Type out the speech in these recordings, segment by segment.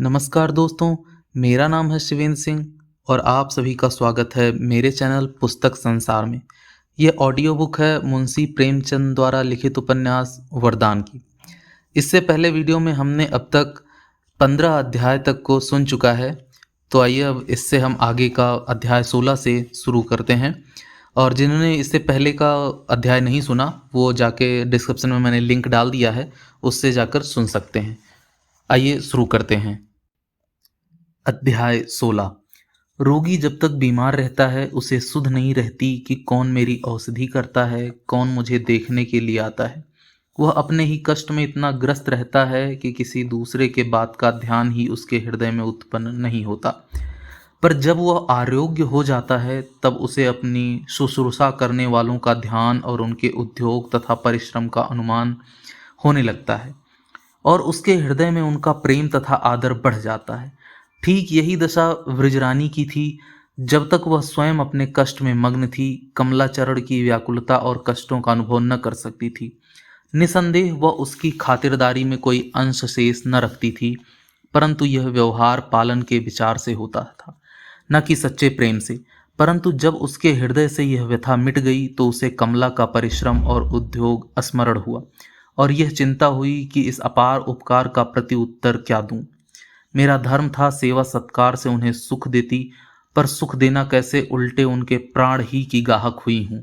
नमस्कार दोस्तों, मेरा नाम है शिवेंद्र सिंह और आप सभी का स्वागत है मेरे चैनल पुस्तक संसार में। यह ऑडियो बुक है मुंशी प्रेमचंद द्वारा लिखित उपन्यास वरदान की। इससे पहले वीडियो में हमने अब तक 15 अध्याय तक को सुन चुका है, तो आइए अब इससे हम आगे का अध्याय 16 से शुरू करते हैं। और जिन्होंने इससे पहले का अध्याय नहीं सुना, वो जाके डिस्क्रिप्शन में मैंने लिंक डाल दिया है, उससे जाकर सुन सकते हैं। आइए शुरू करते हैं। अध्याय 16। रोगी जब तक बीमार रहता है उसे सुध नहीं रहती कि कौन मेरी औषधि करता है, कौन मुझे देखने के लिए आता है। वह अपने ही कष्ट में इतना ग्रस्त रहता है कि किसी दूसरे के बात का ध्यान ही उसके हृदय में उत्पन्न नहीं होता। पर जब वह आरोग्य हो जाता है तब उसे अपनी शुश्रूषा करने वालों का ध्यान और उनके उद्योग तथा परिश्रम का अनुमान होने लगता है और उसके हृदय में उनका प्रेम तथा आदर बढ़ जाता है। ठीक यही दशा वृजरानी की थी। जब तक वह स्वयं अपने कष्ट में मग्न थी, कमलाचरण की व्याकुलता और कष्टों का अनुभव न कर सकती थी। निसंदेह वह उसकी खातिरदारी में कोई अंश शेष न रखती थी, परंतु यह व्यवहार पालन के विचार से होता था, न कि सच्चे प्रेम से। परंतु जब उसके हृदय से यह व्यथा मिट गई तो उसे कमला का परिश्रम और उद्योग स्मरण हुआ और यह चिंता हुई कि इस अपार उपकार का प्रत्युत्तर क्या दूं। मेरा धर्म था सेवा सत्कार से उन्हें सुख देती, पर सुख देना कैसे, उल्टे उनके प्राण ही की गाहक हुई हूँ।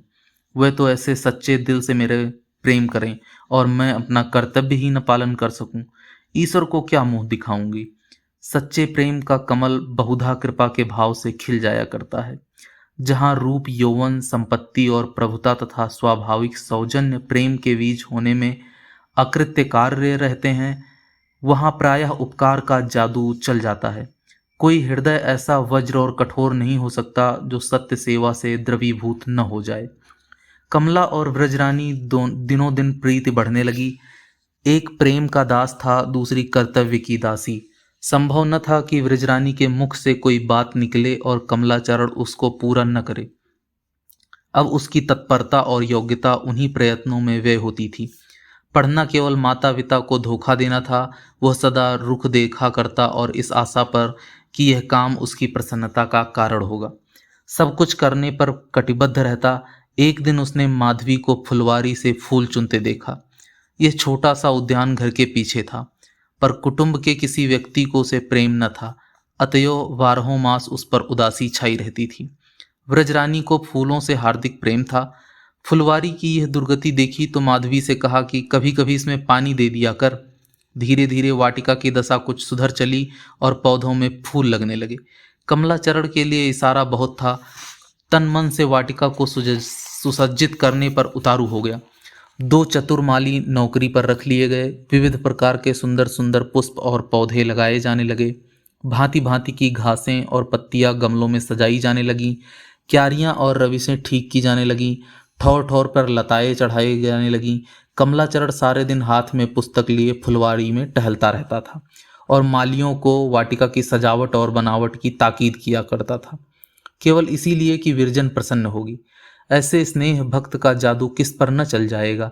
वह तो ऐसे सच्चे दिल से मेरे प्रेम करें और मैं अपना कर्तव्य ही न पालन कर सकूं। ईश्वर को क्या मुंह दिखाऊंगी। सच्चे प्रेम का कमल बहुधा कृपा के भाव से खिल जाया करता है। जहाँ रूप, यौवन, संपत्ति और प्रभुता तथा स्वाभाविक सौजन्य प्रेम के बीच होने में अकृत्य कार्य रहते हैं, वहाँ प्रायः उपकार का जादू चल जाता है। कोई हृदय ऐसा वज्र और कठोर नहीं हो सकता जो सत्य सेवा से द्रवीभूत न हो जाए। कमला और व्रजरानी दिनों दिन प्रीति बढ़ने लगी। एक प्रेम का दास था, दूसरी कर्तव्य की दासी। संभव न था कि व्रजरानी के मुख से कोई बात निकले और कमलाचरण उसको पूरा न करे। अब उसकी तत्परता और योग्यता उन्हीं प्रयत्नों में व्यय होती थी। पढ़ना केवल माता पिता को धोखा देना था। वह सदा रुख देखा करता और इस आशा पर कि यह काम उसकी प्रसन्नता का कारण होगा, सब कुछ करने पर कटिबद्ध रहता। एक दिन उसने माधवी को फुलवारी से फूल चुनते देखा। यह छोटा सा उद्यान घर के पीछे था, पर कुटुंब के किसी व्यक्ति को उसे प्रेम न था, अतएव 12 मास उस पर उदासी छाई रहती थी। व्रजरानी को फूलों से हार्दिक प्रेम था। फुलवारी की यह दुर्गति देखी तो माधवी से कहा कि कभी कभी इसमें पानी दे दिया कर। धीरे धीरे वाटिका की दशा कुछ सुधर चली और पौधों में फूल लगने लगे। कमलाचरण के लिए इशारा बहुत था। तन मन से वाटिका को सुसज्जित करने पर उतारू हो गया। 2 चतुर माली नौकरी पर रख लिए गए। विविध प्रकार के सुंदर सुंदर पुष्प और पौधे लगाए जाने लगे। भांति भांति की घासें और पत्तियां गमलों में सजाई जाने लगीं। क्यारियां और रविसें ठीक की जाने लगीं। ठौर ठौर पर लताएं चढ़ाई जाने लगीं। कमलाचरण सारे दिन हाथ में पुस्तक लिए फुलवारी में टहलता रहता था और मालियों को वाटिका की सजावट और बनावट की ताकीद किया करता था, केवल इसीलिए कि विरजन प्रसन्न होगी। ऐसे स्नेह भक्त का जादू किस पर न चल जाएगा।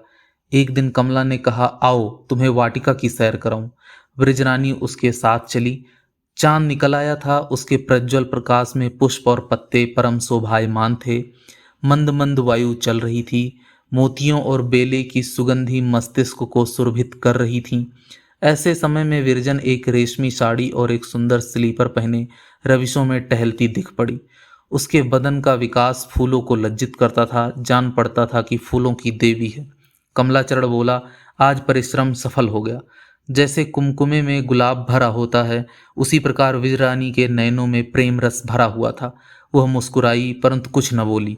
एक दिन कमला ने कहा, आओ तुम्हें वाटिका की सैर कराऊं। व्रजरानी उसके साथ चली। चांद निकल आया था। उसके प्रज्वल प्रकाश में पुष्प और पत्ते परम शोभायमान थे। मंद मंद वायु चल रही थी। मोतियों और बेले की सुगंधी मस्तिष्क को सुरभित कर रही थी। ऐसे समय में विरजन एक रेशमी साड़ी और एक सुंदर स्लीपर पहने रविशों में टहलती दिख पड़ी। उसके बदन का विकास फूलों को लज्जित करता था। जान पड़ता था कि फूलों की देवी है। कमलाचरण बोला, आज परिश्रम सफल हो गया। जैसे कुमकुमे में गुलाब भरा होता है, उसी प्रकार विजरानी के नयनों में प्रेम रस भरा हुआ था। वह मुस्कुराई परंतु कुछ न बोली।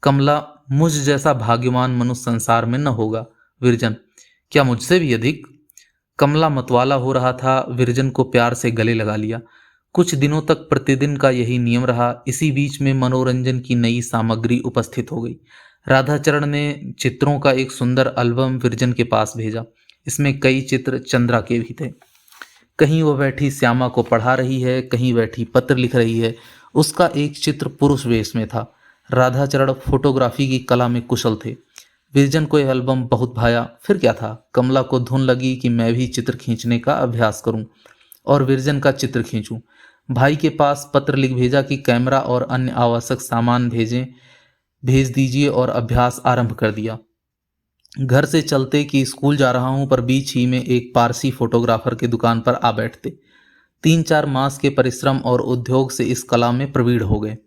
कमला, मुझ जैसा भाग्यवान मनुष्य संसार में न होगा। विरजन, क्या मुझसे भी अधिक? कमला मतवाला हो रहा था। विरजन को प्यार से गले लगा लिया। कुछ दिनों तक प्रतिदिन का यही नियम रहा। इसी बीच में मनोरंजन की नई सामग्री उपस्थित हो गई। राधाचरण ने चित्रों का एक सुंदर एल्बम विरजन के पास भेजा। इसमें कई चित्र चंद्रा के भी थे। कहीं वह बैठी श्यामा को पढ़ा रही है, कहीं बैठी पत्र लिख रही है। उसका एक चित्र पुरुष वेश में था। राधाचरण फोटोग्राफी की कला में कुशल थे। विरजन को यह एल्बम बहुत भाया। फिर क्या था, कमला को धुन लगी कि मैं भी चित्र खींचने का अभ्यास करूं और विरजन का चित्र खींचूं। भाई के पास पत्र लिख भेजा कि कैमरा और अन्य आवश्यक सामान भेज दीजिए और अभ्यास आरंभ कर दिया। घर से चलते कि स्कूल जा रहा हूं, पर बीच ही में एक पारसी फोटोग्राफर की दुकान पर आ बैठते। 3-4 मास के परिश्रम और उद्योग से इस कला में प्रवीण हो गए,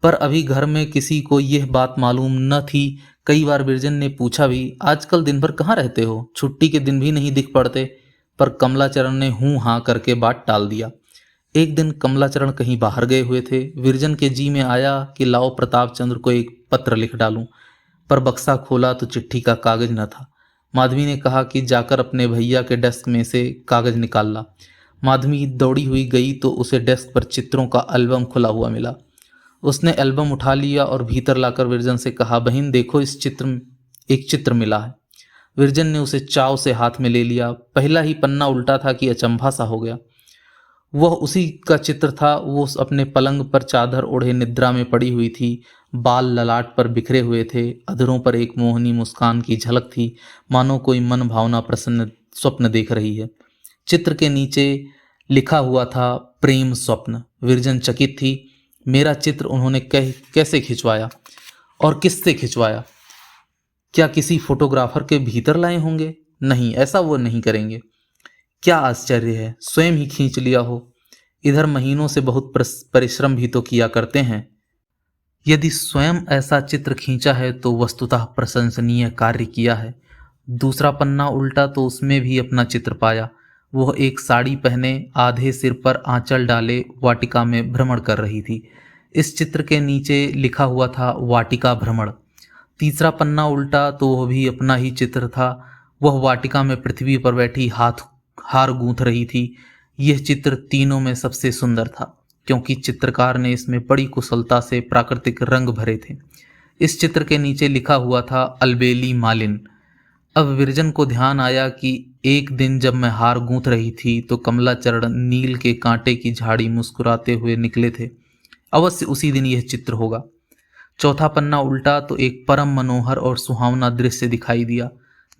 पर अभी घर में किसी को यह बात मालूम न थी। कई बार बिरजन ने पूछा भी, आजकल दिन भर कहाँ रहते हो, छुट्टी के दिन भी नहीं दिख पड़ते। पर कमलाचरण ने हूँ हाँ करके बात टाल दिया। एक दिन कमलाचरण कहीं बाहर गए हुए थे। विरजन के जी में आया कि लाओ प्रताप चंद्र को एक पत्र लिख डालूं, पर बक्सा खोला तो चिट्ठी का कागज न था। माधवी ने कहा कि जाकर अपने भैया के डेस्क में से कागज निकाल ला। माधवी दौड़ी हुई गई तो उसे डेस्क पर चित्रों का एल्बम खुला हुआ मिला। उसने एल्बम उठा लिया और भीतर लाकर विरजन से कहा, बहन देखो, एक चित्र मिला है। विरजन ने उसे चाव से हाथ में ले लिया। पहला ही पन्ना उल्टा था कि अचंभा सा हो गया। वह उसी का चित्र था। वो अपने पलंग पर चादर ओढ़े निद्रा में पड़ी हुई थी। बाल ललाट पर बिखरे हुए थे। अधरों पर एक मोहनी मुस्कान की झलक थी, मानो कोई मन भावना प्रसन्न स्वप्न देख रही है। चित्र के नीचे लिखा हुआ था, प्रेम स्वप्न। विरजन चकित थी। मेरा चित्र उन्होंने कैसे खिंचवाया और किससे खिंचवाया? क्या किसी फोटोग्राफर के भीतर लाए होंगे? नहीं, ऐसा वो नहीं करेंगे। क्या आश्चर्य है, स्वयं ही खींच लिया हो। इधर महीनों से बहुत परिश्रम भी तो किया करते हैं। यदि स्वयं ऐसा चित्र खींचा है तो वस्तुतः प्रशंसनीय कार्य किया है। दूसरा पन्ना उल्टा तो उसमें भी अपना चित्र पाया। वह एक साड़ी पहने, आधे सिर पर आंचल डाले वाटिका में भ्रमण कर रही थी। इस चित्र के नीचे लिखा हुआ था, वाटिका भ्रमण। तीसरा पन्ना उल्टा तो वह भी अपना ही चित्र था। वह वाटिका में पृथ्वी पर बैठी हार गूंथ रही थी। यह चित्र तीनों में सबसे सुंदर था, क्योंकि चित्रकार ने इसमें बड़ी कुशलता से प्राकृतिक रंग भरे थे। इस चित्र के नीचे लिखा हुआ था, अलबेली मालिन। अब विरजन को ध्यान आया कि एक दिन जब मैं हार गूंथ रही थी तो कमलाचरण नील के कांटे की झाड़ी मुस्कुराते हुए निकले थे। अवश्य उसी दिन यह चित्र होगा। चौथा पन्ना उल्टा तो एक परम मनोहर और सुहावना दृश्य दिखाई दिया।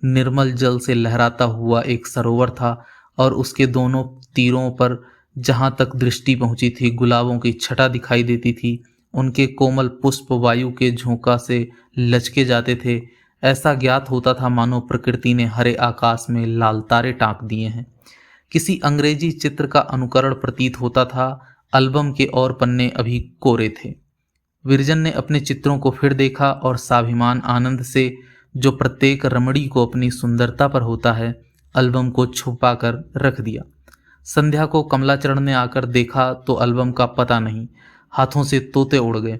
निर्मल जल से लहराता हुआ एक सरोवर था और उसके दोनों तीरों पर जहां तक दृष्टि पहुंची थी, गुलाबों की छटा दिखाई देती थी। उनके कोमल पुष्प वायु के झोंका से लचके जाते थे। ऐसा ज्ञात होता था मानो प्रकृति ने हरे आकाश में लाल तारे टाँक दिए हैं। किसी अंग्रेजी चित्र का अनुकरण प्रतीत होता था। एल्बम के और पन्ने अभी कोरे थे। विरजन ने अपने चित्रों को फिर देखा और स्वाभिमान आनंद से, जो प्रत्येक रमणी को अपनी सुंदरता पर होता है, एल्बम को छुपा कर रख दिया। संध्या को कमलाचरण ने आकर देखा तो एल्बम का पता नहीं, हाथों से तोते उड़ गए।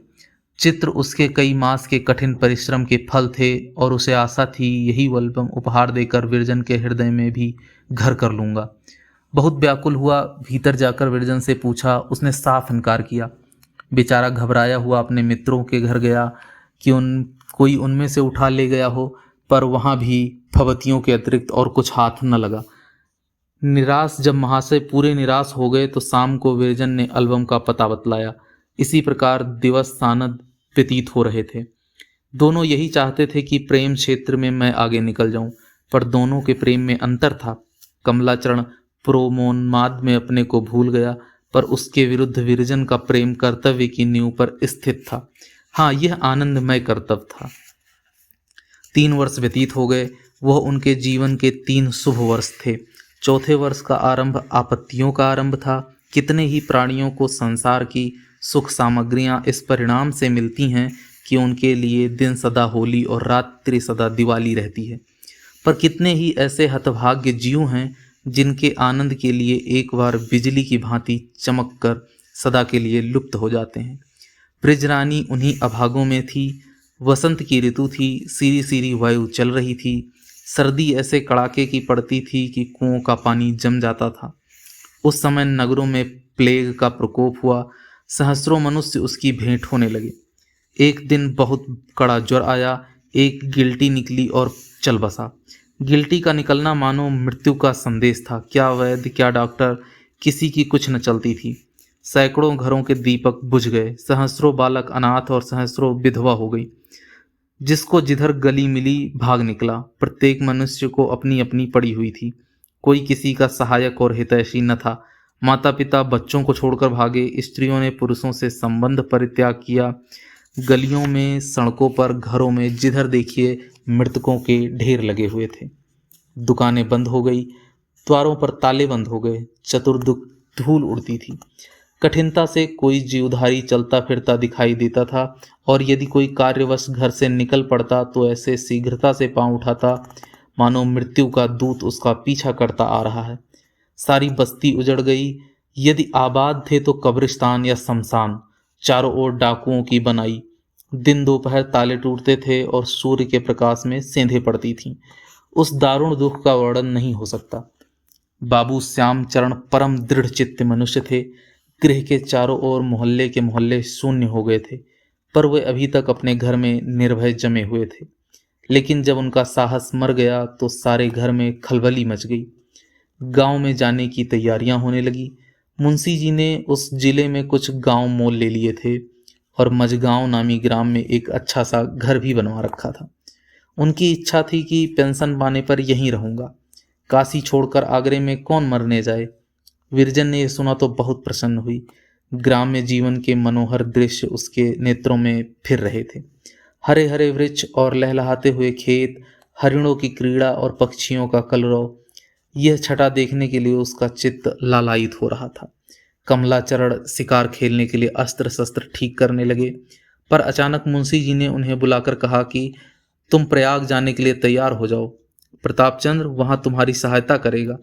चित्र उसके कई मास के कठिन परिश्रम के फल थे और उसे आशा थी यही एल्बम उपहार देकर विरजन के हृदय में भी घर कर लूँगा। बहुत व्याकुल हुआ। भीतर जाकर विरजन से पूछा। उसने साफ इनकार किया। बेचारा घबराया हुआ अपने मित्रों के घर गया कि कोई उनमें से उठा ले गया हो, पर वहाँ भी फबतियों के अतिरिक्त और कुछ हाथ न लगा। निराश जब महाशय पूरे निराश हो गए तो शाम को विरजन ने एल्बम का पता बतलाया। इसी प्रकार दिवस सानद व्यतीत हो रहे थे। दोनों यही चाहते थे कि प्रेम क्षेत्र में मैं आगे निकल जाऊं, पर दोनों के प्रेम में अंतर था। कमलाचरण प्रेमोन्माद में अपने को भूल गया, पर उसके विरुद्ध विरजन का प्रेम कर्तव्य की नींव पर स्थित था। हाँ, यह आनंदमय कर्तव्य था। 3 वर्ष व्यतीत हो गए। वह उनके जीवन के 3 शुभ वर्ष थे। चौथे वर्ष का आरंभ आपत्तियों का आरंभ था। कितने ही प्राणियों को संसार की सुख सामग्रियां इस परिणाम से मिलती हैं कि उनके लिए दिन सदा होली और रात्रि सदा दिवाली रहती है, पर कितने ही ऐसे हतभाग्य जीव हैं जिनके आनंद के लिए एक बार बिजली की भांति चमक कर सदा के लिए लुप्त हो जाते हैं। ब्रिजरानी उन्हीं अभागों में थी। वसंत की ऋतु थी। सीरी सीरी वायु चल रही थी। सर्दी ऐसे कड़ाके की पड़ती थी कि कुओं का पानी जम जाता था। उस समय नगरों में प्लेग का प्रकोप हुआ। सहस्रों मनुष्य उसकी भेंट होने लगे। एक दिन बहुत कड़ा ज्वर आया। एक गिल्टी निकली और चल बसा। गिल्टी का निकलना मानो मृत्यु का संदेश था। क्या वैद्य, क्या डॉक्टर, किसी की कुछ न चलती थी। सैकड़ों घरों के दीपक बुझ गए। सहस्रों बालक अनाथ और सहस्रों विधवा हो गई। जिसको जिधर गली मिली भाग निकला। प्रत्येक मनुष्य को अपनी अपनी पड़ी हुई थी। कोई किसी का सहायक और हितैषी न था। माता पिता बच्चों को छोड़कर भागे, स्त्रियों ने पुरुषों से संबंध परित्याग किया। गलियों में, सड़कों पर, घरों में जिधर देखिए मृतकों के ढेर लगे हुए थे। दुकानें बंद हो गई, द्वारों पर ताले बंद हो गए, चतुर्दिक धूल उड़ती थी। कठिनता से कोई जीवधारी चलता फिरता दिखाई देता था, और यदि कोई कार्यवश घर से निकल पड़ता तो ऐसे शीघ्रता से पांव उठाता मानो मृत्यु का दूत उसका पीछा करता आ रहा है। सारी बस्ती उजड़ गई। यदि आबाद थे तो कब्रिस्तान या शमशान। चारों ओर डाकुओं की बनाई। दिन दोपहर ताले टूटते थे और सूर्य के प्रकाश में सेंधें पड़ती थीं। उस दारुण दुख का वर्णन नहीं हो सकता। बाबू श्यामचरण परम दृढ़ चित्त मनुष्य थे। गृह के चारों ओर मोहल्ले के मोहल्ले शून्य हो गए थे, पर वे अभी तक अपने घर में निर्भय जमे हुए थे। लेकिन जब उनका साहस मर गया तो सारे घर में खलबली मच गई। गांव में जाने की तैयारियां होने लगी। मुंशी जी ने उस जिले में कुछ गांव मोल ले लिए थे और मझगांव नामी ग्राम में एक अच्छा सा घर भी बनवा रखा था। उनकी इच्छा थी कि पेंशन पाने पर यहीं रहूंगा। काशी छोड़कर आगरे में कौन मरने जाए। विरजन ने यह सुना तो बहुत प्रसन्न हुई। ग्राम में जीवन के मनोहर दृश्य उसके नेत्रों में फिर रहे थे। हरे हरे वृक्ष और लहलहाते हुए खेत, हरिणों की क्रीड़ा और पक्षियों का कलरव, यह छटा देखने के लिए उसका चित्त लालायित हो रहा था। कमलाचरण शिकार खेलने के लिए अस्त्र शस्त्र ठीक करने लगे, पर अचानक मुंशी जी ने उन्हें बुलाकर कहा कि तुम प्रयाग जाने के लिए तैयार हो जाओ। प्रतापचंद्र वहां तुम्हारी सहायता करेगा।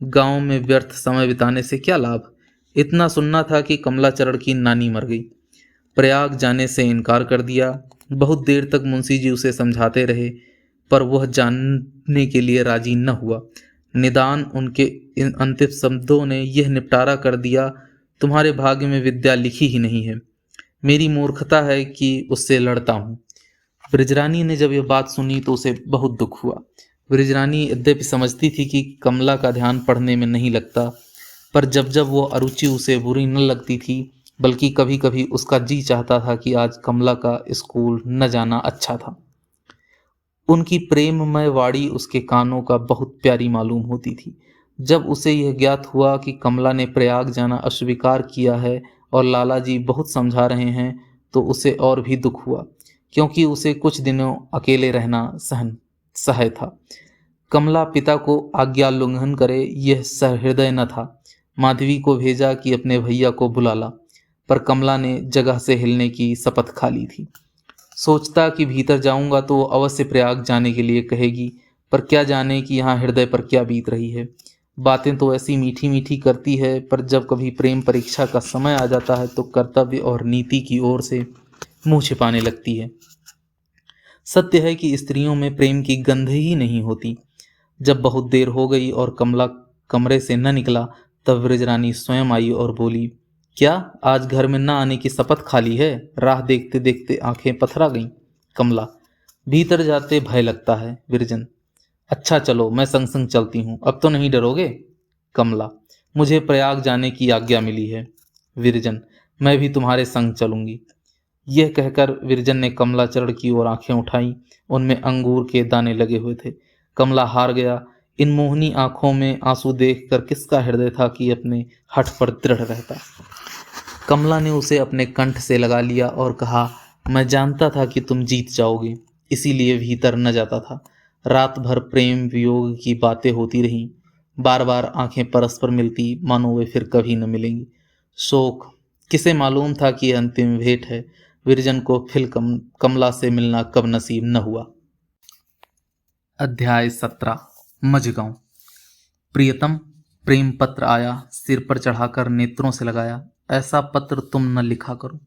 गांव में व्यर्थ समय बिताने से क्या लाभ। इतना सुनना था कि कमलाचरण की नानी मर गई। प्रयाग जाने से इनकार कर दिया। बहुत देर तक मुंशी जी उसे समझाते रहे, पर वह जानने के लिए राजी न हुआ। निदान उनके इन अंतिम शब्दों ने यह निपटारा कर दिया, तुम्हारे भाग्य में विद्या लिखी ही नहीं है। मेरी मूर्खता है कि उससे लड़ता हूँ। ब्रिजरानी ने जब यह बात सुनी तो उसे बहुत दुख हुआ। ब्रिजरानी यद्यपि समझती थी कि कमला का ध्यान पढ़ने में नहीं लगता, पर जब जब वो अरुचि उसे बुरी न लगती थी, बल्कि कभी कभी उसका जी चाहता था कि आज कमला का स्कूल न जाना अच्छा था। उनकी प्रेममय वाणी उसके कानों का बहुत प्यारी मालूम होती थी। जब उसे यह ज्ञात हुआ कि कमला ने प्रयाग जाना अस्वीकार किया है और लाला जी बहुत समझा रहे हैं, तो उसे और भी दुख हुआ, क्योंकि उसे कुछ दिनों अकेले रहना सहय था। कमला पिता को आज्ञा उल्लंघन करे यह सहृदय न था। माधवी को भेजा कि अपने भैया को बुला ला, पर कमला ने जगह से हिलने की शपथ खा ली थी। सोचता कि भीतर जाऊंगा तो वो अवश्य प्रयाग जाने के लिए कहेगी, पर क्या जाने कि यहाँ हृदय पर क्या बीत रही है। बातें तो ऐसी मीठी मीठी करती है, पर जब कभी प्रेम परीक्षा का समय आ जाता है तो कर्तव्य और नीति की ओर से मुंह छिपाने लगती है। सत्य है कि स्त्रियों में प्रेम की गंध ही नहीं होती। जब बहुत देर हो गई और कमला कमरे से न निकला, तब ब्रजरानी स्वयं आई और बोली, क्या आज घर में न आने की शपथ खा ली है। राह देखते देखते आंखें पथरा गईं। कमला, भीतर जाते भय लगता है। विरजन, अच्छा चलो मैं संग संग चलती हूँ, अब तो नहीं डरोगे। कमला, मुझे प्रयाग जाने की आज्ञा मिली है। विरजन, मैं भी तुम्हारे संग चलूंगी। यह कहकर विरजन ने कमलाचरण की ओर आंखें उठाईं। उनमें अंगूर के दाने लगे हुए थे। कमला हार गया। इन मोहनी आंखों में आंसू देखकर किसका हृदय था कि अपने हठ पर दृढ़ रहता। कमला ने उसे अपने कंठ से लगा लिया और कहा, मैं जानता था कि तुम जीत जाओगे, इसीलिए भीतर न जाता था। रात भर प्रेम वियोग की बातें होती रहीं। बार बार आंखें परस्पर मिलती, मानो वे फिर कभी न मिलेंगी। शोक, किसे मालूम था कि यह अंतिम भेंट है। विरजन को फिर कमला से मिलना कब नसीब न हुआ। अध्याय 17। मझगांव। प्रियतम, प्रेम पत्र आया, सिर पर चढ़ाकर नेत्रों से लगाया। ऐसा पत्र तुम न लिखा करो,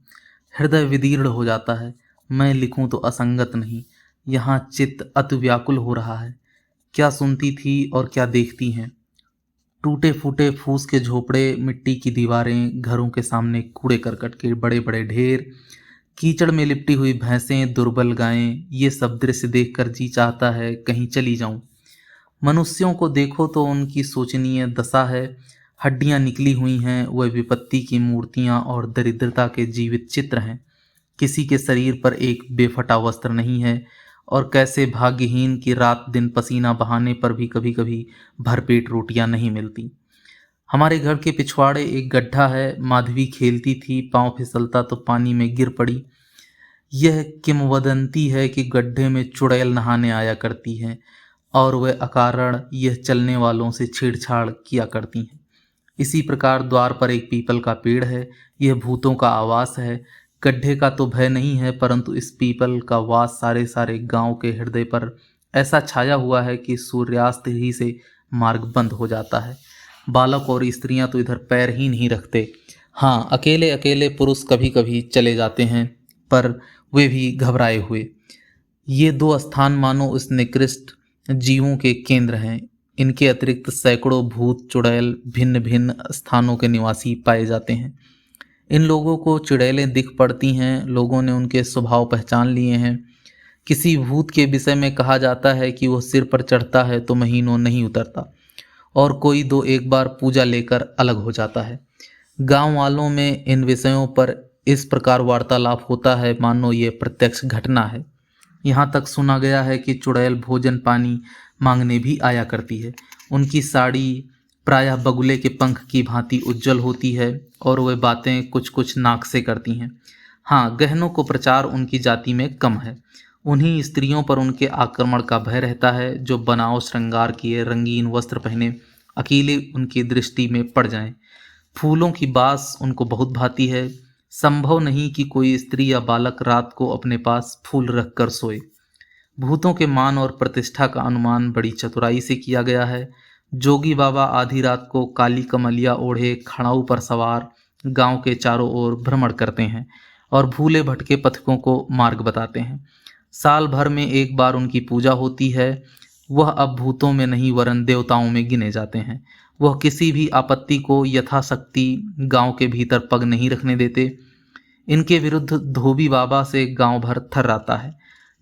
हृदय विदीर्ण हो जाता है। मैं लिखूं तो असंगत नहीं। यहाँ चित्त अति व्याकुल हो रहा है। क्या सुनती थी और क्या देखती हैं। टूटे फूटे फूस के झोपड़े, मिट्टी की दीवारें, घरों के सामने कूड़े करकट के बड़े बड़े ढेर, कीचड़ में लिपटी हुई भैंसें, दुर्बल गायें, ये सब दृश्य देखकर जी चाहता है कहीं चली जाऊं। मनुष्यों को देखो तो उनकी शोचनीय दशा है। हड्डियां निकली हुई हैं, वह विपत्ति की मूर्तियां और दरिद्रता के जीवित चित्र हैं। किसी के शरीर पर एक बेफटा वस्त्र नहीं है और कैसे भाग्यहीन की रात दिन पसीना बहाने पर भी कभी कभी भरपेट रोटियां नहीं मिलती। हमारे घर के पिछवाड़े एक गड्ढा है। माधवी खेलती थी, पांव फिसलता तो पानी में गिर पड़ी। यह किंवदंती है कि गड्ढे में चुड़ैल नहाने आया करती हैं और वह अकारण यह चलने वालों से छेड़छाड़ किया करती हैं। इसी प्रकार द्वार पर एक पीपल का पेड़ है। यह भूतों का आवास है। गड्ढे का तो भय नहीं है, परंतु इस पीपल का वास सारे सारे गांव के हृदय पर ऐसा छाया हुआ है कि सूर्यास्त ही से मार्ग बंद हो जाता है। बालक और स्त्रियां तो इधर पैर ही नहीं रखते। हाँ, अकेले अकेले पुरुष कभी कभी चले जाते हैं, पर वे भी घबराए हुए। ये दो स्थान मानो उस निकृष्ट जीवों के केंद्र हैं। इनके अतिरिक्त सैकड़ों भूत चुड़ैल भिन्न भिन्न स्थानों के निवासी पाए जाते हैं। इन लोगों को चुड़ैलें दिख पड़ती हैं। लोगों ने उनके स्वभाव पहचान लिए हैं। किसी भूत के विषय में कहा जाता है कि वह सिर पर चढ़ता है तो महीनों नहीं उतरता, और कोई दो एक बार पूजा लेकर अलग हो जाता है। गांव वालों में इन विषयों पर इस प्रकार वार्तालाप होता है मानो ये प्रत्यक्ष घटना है। यहाँ तक सुना गया है कि चुड़ैल भोजन पानी मांगने भी आया करती है। उनकी साड़ी प्रायः बगुले के पंख की भांति उज्जवल होती है और वे बातें कुछ कुछ नाक से करती हैं। हाँ, गहनों को प्रचार उनकी जाति में कम है। उन्हीं स्त्रियों पर उनके आक्रमण का भय रहता है जो बनाव श्रृंगार किए रंगीन वस्त्र पहने अकेले उनकी दृष्टि में पड़ जाएं। फूलों की बास उनको बहुत भाती है। संभव नहीं कि कोई स्त्री या बालक रात को अपने पास फूल रखकर सोए। भूतों के मान और प्रतिष्ठा का अनुमान बड़ी चतुराई से किया गया है। जोगी बाबा आधी रात को काली कमलिया ओढ़े खड़ाऊ पर सवार गांव के चारों ओर भ्रमण करते हैं और भूले भटके पथिकों को मार्ग बताते हैं। साल भर में एक बार उनकी पूजा होती है। वह अब भूतों में नहीं वरन देवताओं में गिने जाते हैं। वह किसी भी आपत्ति को यथाशक्ति गांव के भीतर पग नहीं रखने देते। इनके विरुद्ध धोबी बाबा से गांव भर थर्राता है।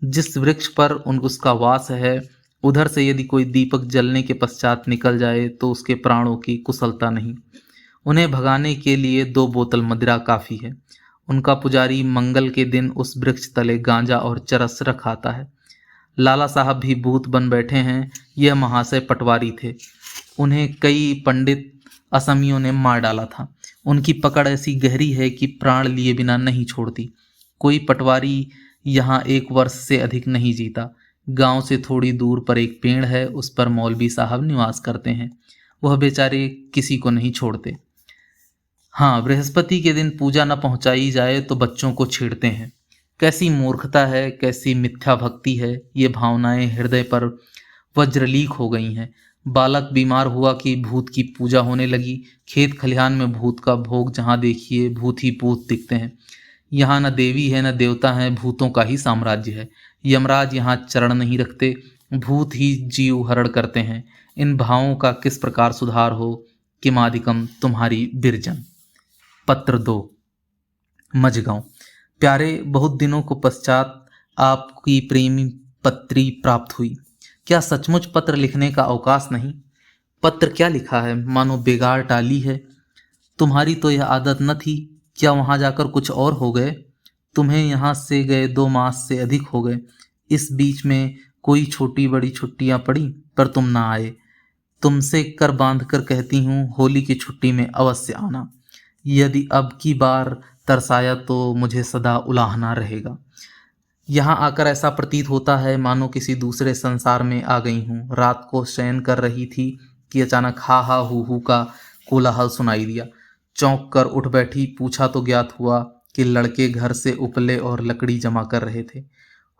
जिस वृक्ष पर उसका वास है, उधर से यदि कोई दीपक जलने के पश्चात निकल जाए तो उसके प्राणों की कुशलता नहीं। उन्हें भगाने के लिए 2 बोतल मदिरा काफ़ी है। उनका पुजारी मंगल के दिन उस वृक्ष तले गांजा और चरस रख आता है। लाला साहब भी भूत बन बैठे हैं। यह महाशय पटवारी थे। उन्हें कई पंडित असमियों ने मार डाला था। उनकी पकड़ ऐसी गहरी है कि प्राण लिए बिना नहीं छोड़ती। कोई पटवारी यहाँ 1 वर्ष से अधिक नहीं जीता। गांव से थोड़ी दूर पर एक पेड़ है, उस पर मौलवी साहब निवास करते हैं। वह बेचारे किसी को नहीं छोड़ते। हाँ, बृहस्पति के दिन पूजा न पहुंचाई जाए तो बच्चों को छेड़ते हैं। कैसी मूर्खता है, कैसी मिथ्या भक्ति है। ये भावनाएं हृदय पर वज्रलीक हो गई हैं। बालक बीमार हुआ कि भूत की पूजा होने लगी। खेत खलिहान में भूत का भोग, जहाँ देखिए भूत ही भूत दिखते हैं। यहाँ न देवी है न देवता है, भूतों का ही साम्राज्य है। यमराज यहाँ चरण नहीं रखते, भूत ही जीव हरण करते हैं। इन भावों का किस प्रकार सुधार हो, किमादिकम तुम्हारी बिरजन। पत्र 2, मझगांव। प्यारे, बहुत दिनों को पश्चात आपकी प्रेमी पत्री प्राप्त हुई। क्या सचमुच पत्र लिखने का अवकाश नहीं? पत्र क्या लिखा है, मानो बेगार टाली है। तुम्हारी तो यह आदत न थी। क्या वहां जाकर कुछ और हो गए? तुम्हें यहाँ से गए 2 मास से अधिक हो गए। इस बीच में कोई छोटी बड़ी छुट्टियां पड़ी, पर तुम ना आए। तुमसे कर बांध कर कहती हूँ, होली की छुट्टी में अवश्य आना। यदि अब की बार तरसाया तो मुझे सदा उलाहना रहेगा। यहाँ आकर ऐसा प्रतीत होता है मानो किसी दूसरे संसार में आ गई हूँ। रात को शयन कर रही थी कि अचानक हा हा हू का कोलाहल सुनाई दिया। चौंक कर उठ बैठी। पूछा तो ज्ञात हुआ कि लड़के घर से उपले और लकड़ी जमा कर रहे थे।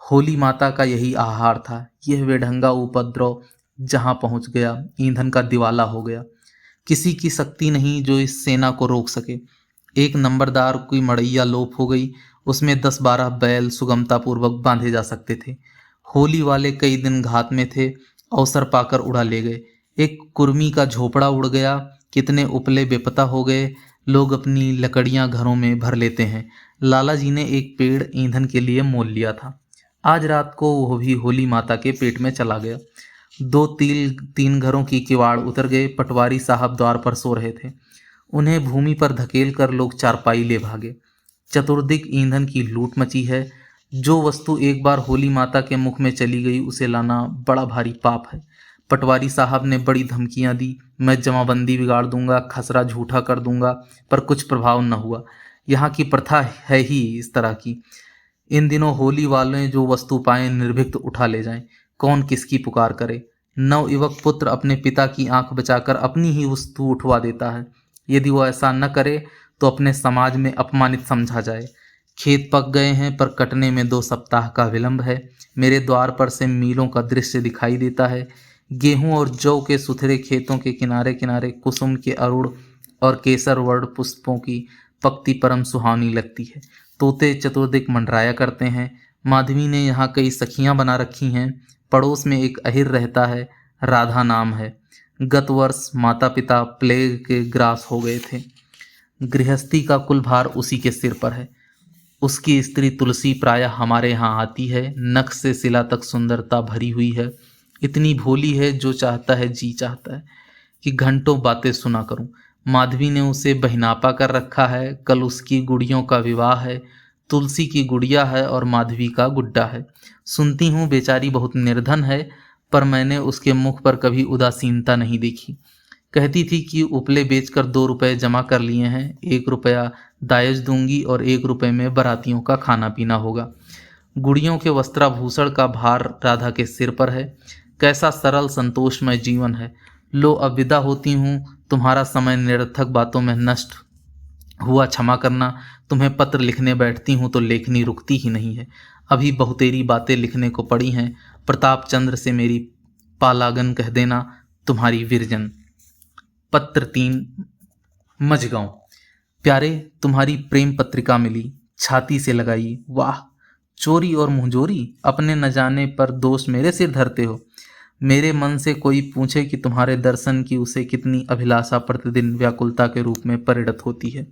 होली माता का यही आहार था। यह बेढंगा उपद्रव जहाँ पहुँच गया, ईंधन का दिवाला हो गया। किसी की शक्ति नहीं जो इस सेना को रोक सके। एक नंबरदार की मड़ैया लोप हो गई। उसमें 10-12 बैल सुगमतापूर्वक बांधे जा सकते थे। होली वाले कई दिन घात में थे, अवसर पाकर उड़ा ले गए। एक कुर्मी का झोपड़ा उड़ गया। कितने उपले बेपता हो गए। लोग अपनी लकड़ियां घरों में भर लेते हैं। लाला जी ने एक पेड़ ईंधन के लिए मोल लिया था। आज रात को वह भी होली माता के पेट में चला गया। 2-3 घरों की किवाड़ उतर गए। पटवारी साहब द्वार पर सो रहे थे। उन्हें भूमि पर धकेल कर लोग चारपाई ले भागे। चतुर्दिक ईंधन की लूट मची है। जो वस्तु एक बार होली माता के मुख में चली गई उसे लाना बड़ा भारी पाप है। पटवारी साहब ने बड़ी धमकियां दी, मैं जमाबंदी बिगाड़ दूंगा, खसरा झूठा कर दूंगा, पर कुछ प्रभाव न हुआ। यहाँ की प्रथा है ही इस तरह की। इन दिनों होली वाले जो वस्तु पाए निर्भीक उठा ले जाएं, कौन किसकी पुकार करे। नवयुवक पुत्र अपने पिता की आंख बचाकर अपनी ही वस्तु उठवा देता है। यदि वो ऐसा न करे तो अपने समाज में अपमानित समझा जाए। खेत पक गए हैं पर कटने में 2 सप्ताह का विलंब है। मेरे द्वार पर से मीलों का दृश्य दिखाई देता है। गेहूं और जौ के सुथरे खेतों के किनारे किनारे कुसुम के अरुण और केसर वर्ण पुष्पों की पक्ति परम सुहावनी लगती है। तोते चतुर्दिक मंडराया करते हैं। माधवी ने यहाँ कई सखियां बना रखी हैं। पड़ोस में एक अहिर रहता है, राधा नाम है। गत वर्ष माता पिता प्लेग के ग्रास हो गए थे। गृहस्थी का कुल भार उसी के सिर पर है। उसकी स्त्री तुलसी प्रायः हमारे यहाँ आती है। नख से सिला तक सुंदरता भरी हुई है। इतनी भोली है, जो चाहता है जी चाहता है कि घंटों बातें सुना करूं। माधवी ने उसे बहिनापा कर रखा है। कल उसकी गुड़ियों का विवाह है। तुलसी की गुड़िया है और माधवी का गुड्डा है। सुनती हूँ बेचारी बहुत निर्धन है, पर मैंने उसके मुख पर कभी उदासीनता नहीं देखी। कहती थी कि उपले बेचकर 2 रुपए जमा कर लिए हैं, 1 रुपया दायज दूंगी और 1 रुपए में बरातियों का खाना पीना होगा। गुड़ियों के वस्त्राभूषण का भार राधा के सिर पर है। कैसा सरल संतोषमय जीवन है। लो अब विदा होती हूँ। तुम्हारा समय निरर्थक बातों में नष्ट हुआ क्षमा करना। तुम्हें पत्र लिखने बैठती हूँ तो लेखनी रुकती ही नहीं है। अभी बहुतेरी बातें लिखने को पड़ी हैं। प्रताप चंद्र से मेरी पालागन कह देना। तुम्हारी विरजन। पत्र 3 मझगांव। प्यारे, तुम्हारी प्रेम पत्रिका मिली, छाती से लगाई। वाह, चोरी और मुंहजोरी, अपने न जाने पर दोष मेरे सिर धरते हो। मेरे मन से कोई पूछे कि तुम्हारे दर्शन की उसे कितनी अभिलाषा प्रतिदिन व्याकुलता के रूप में परिणत होती है।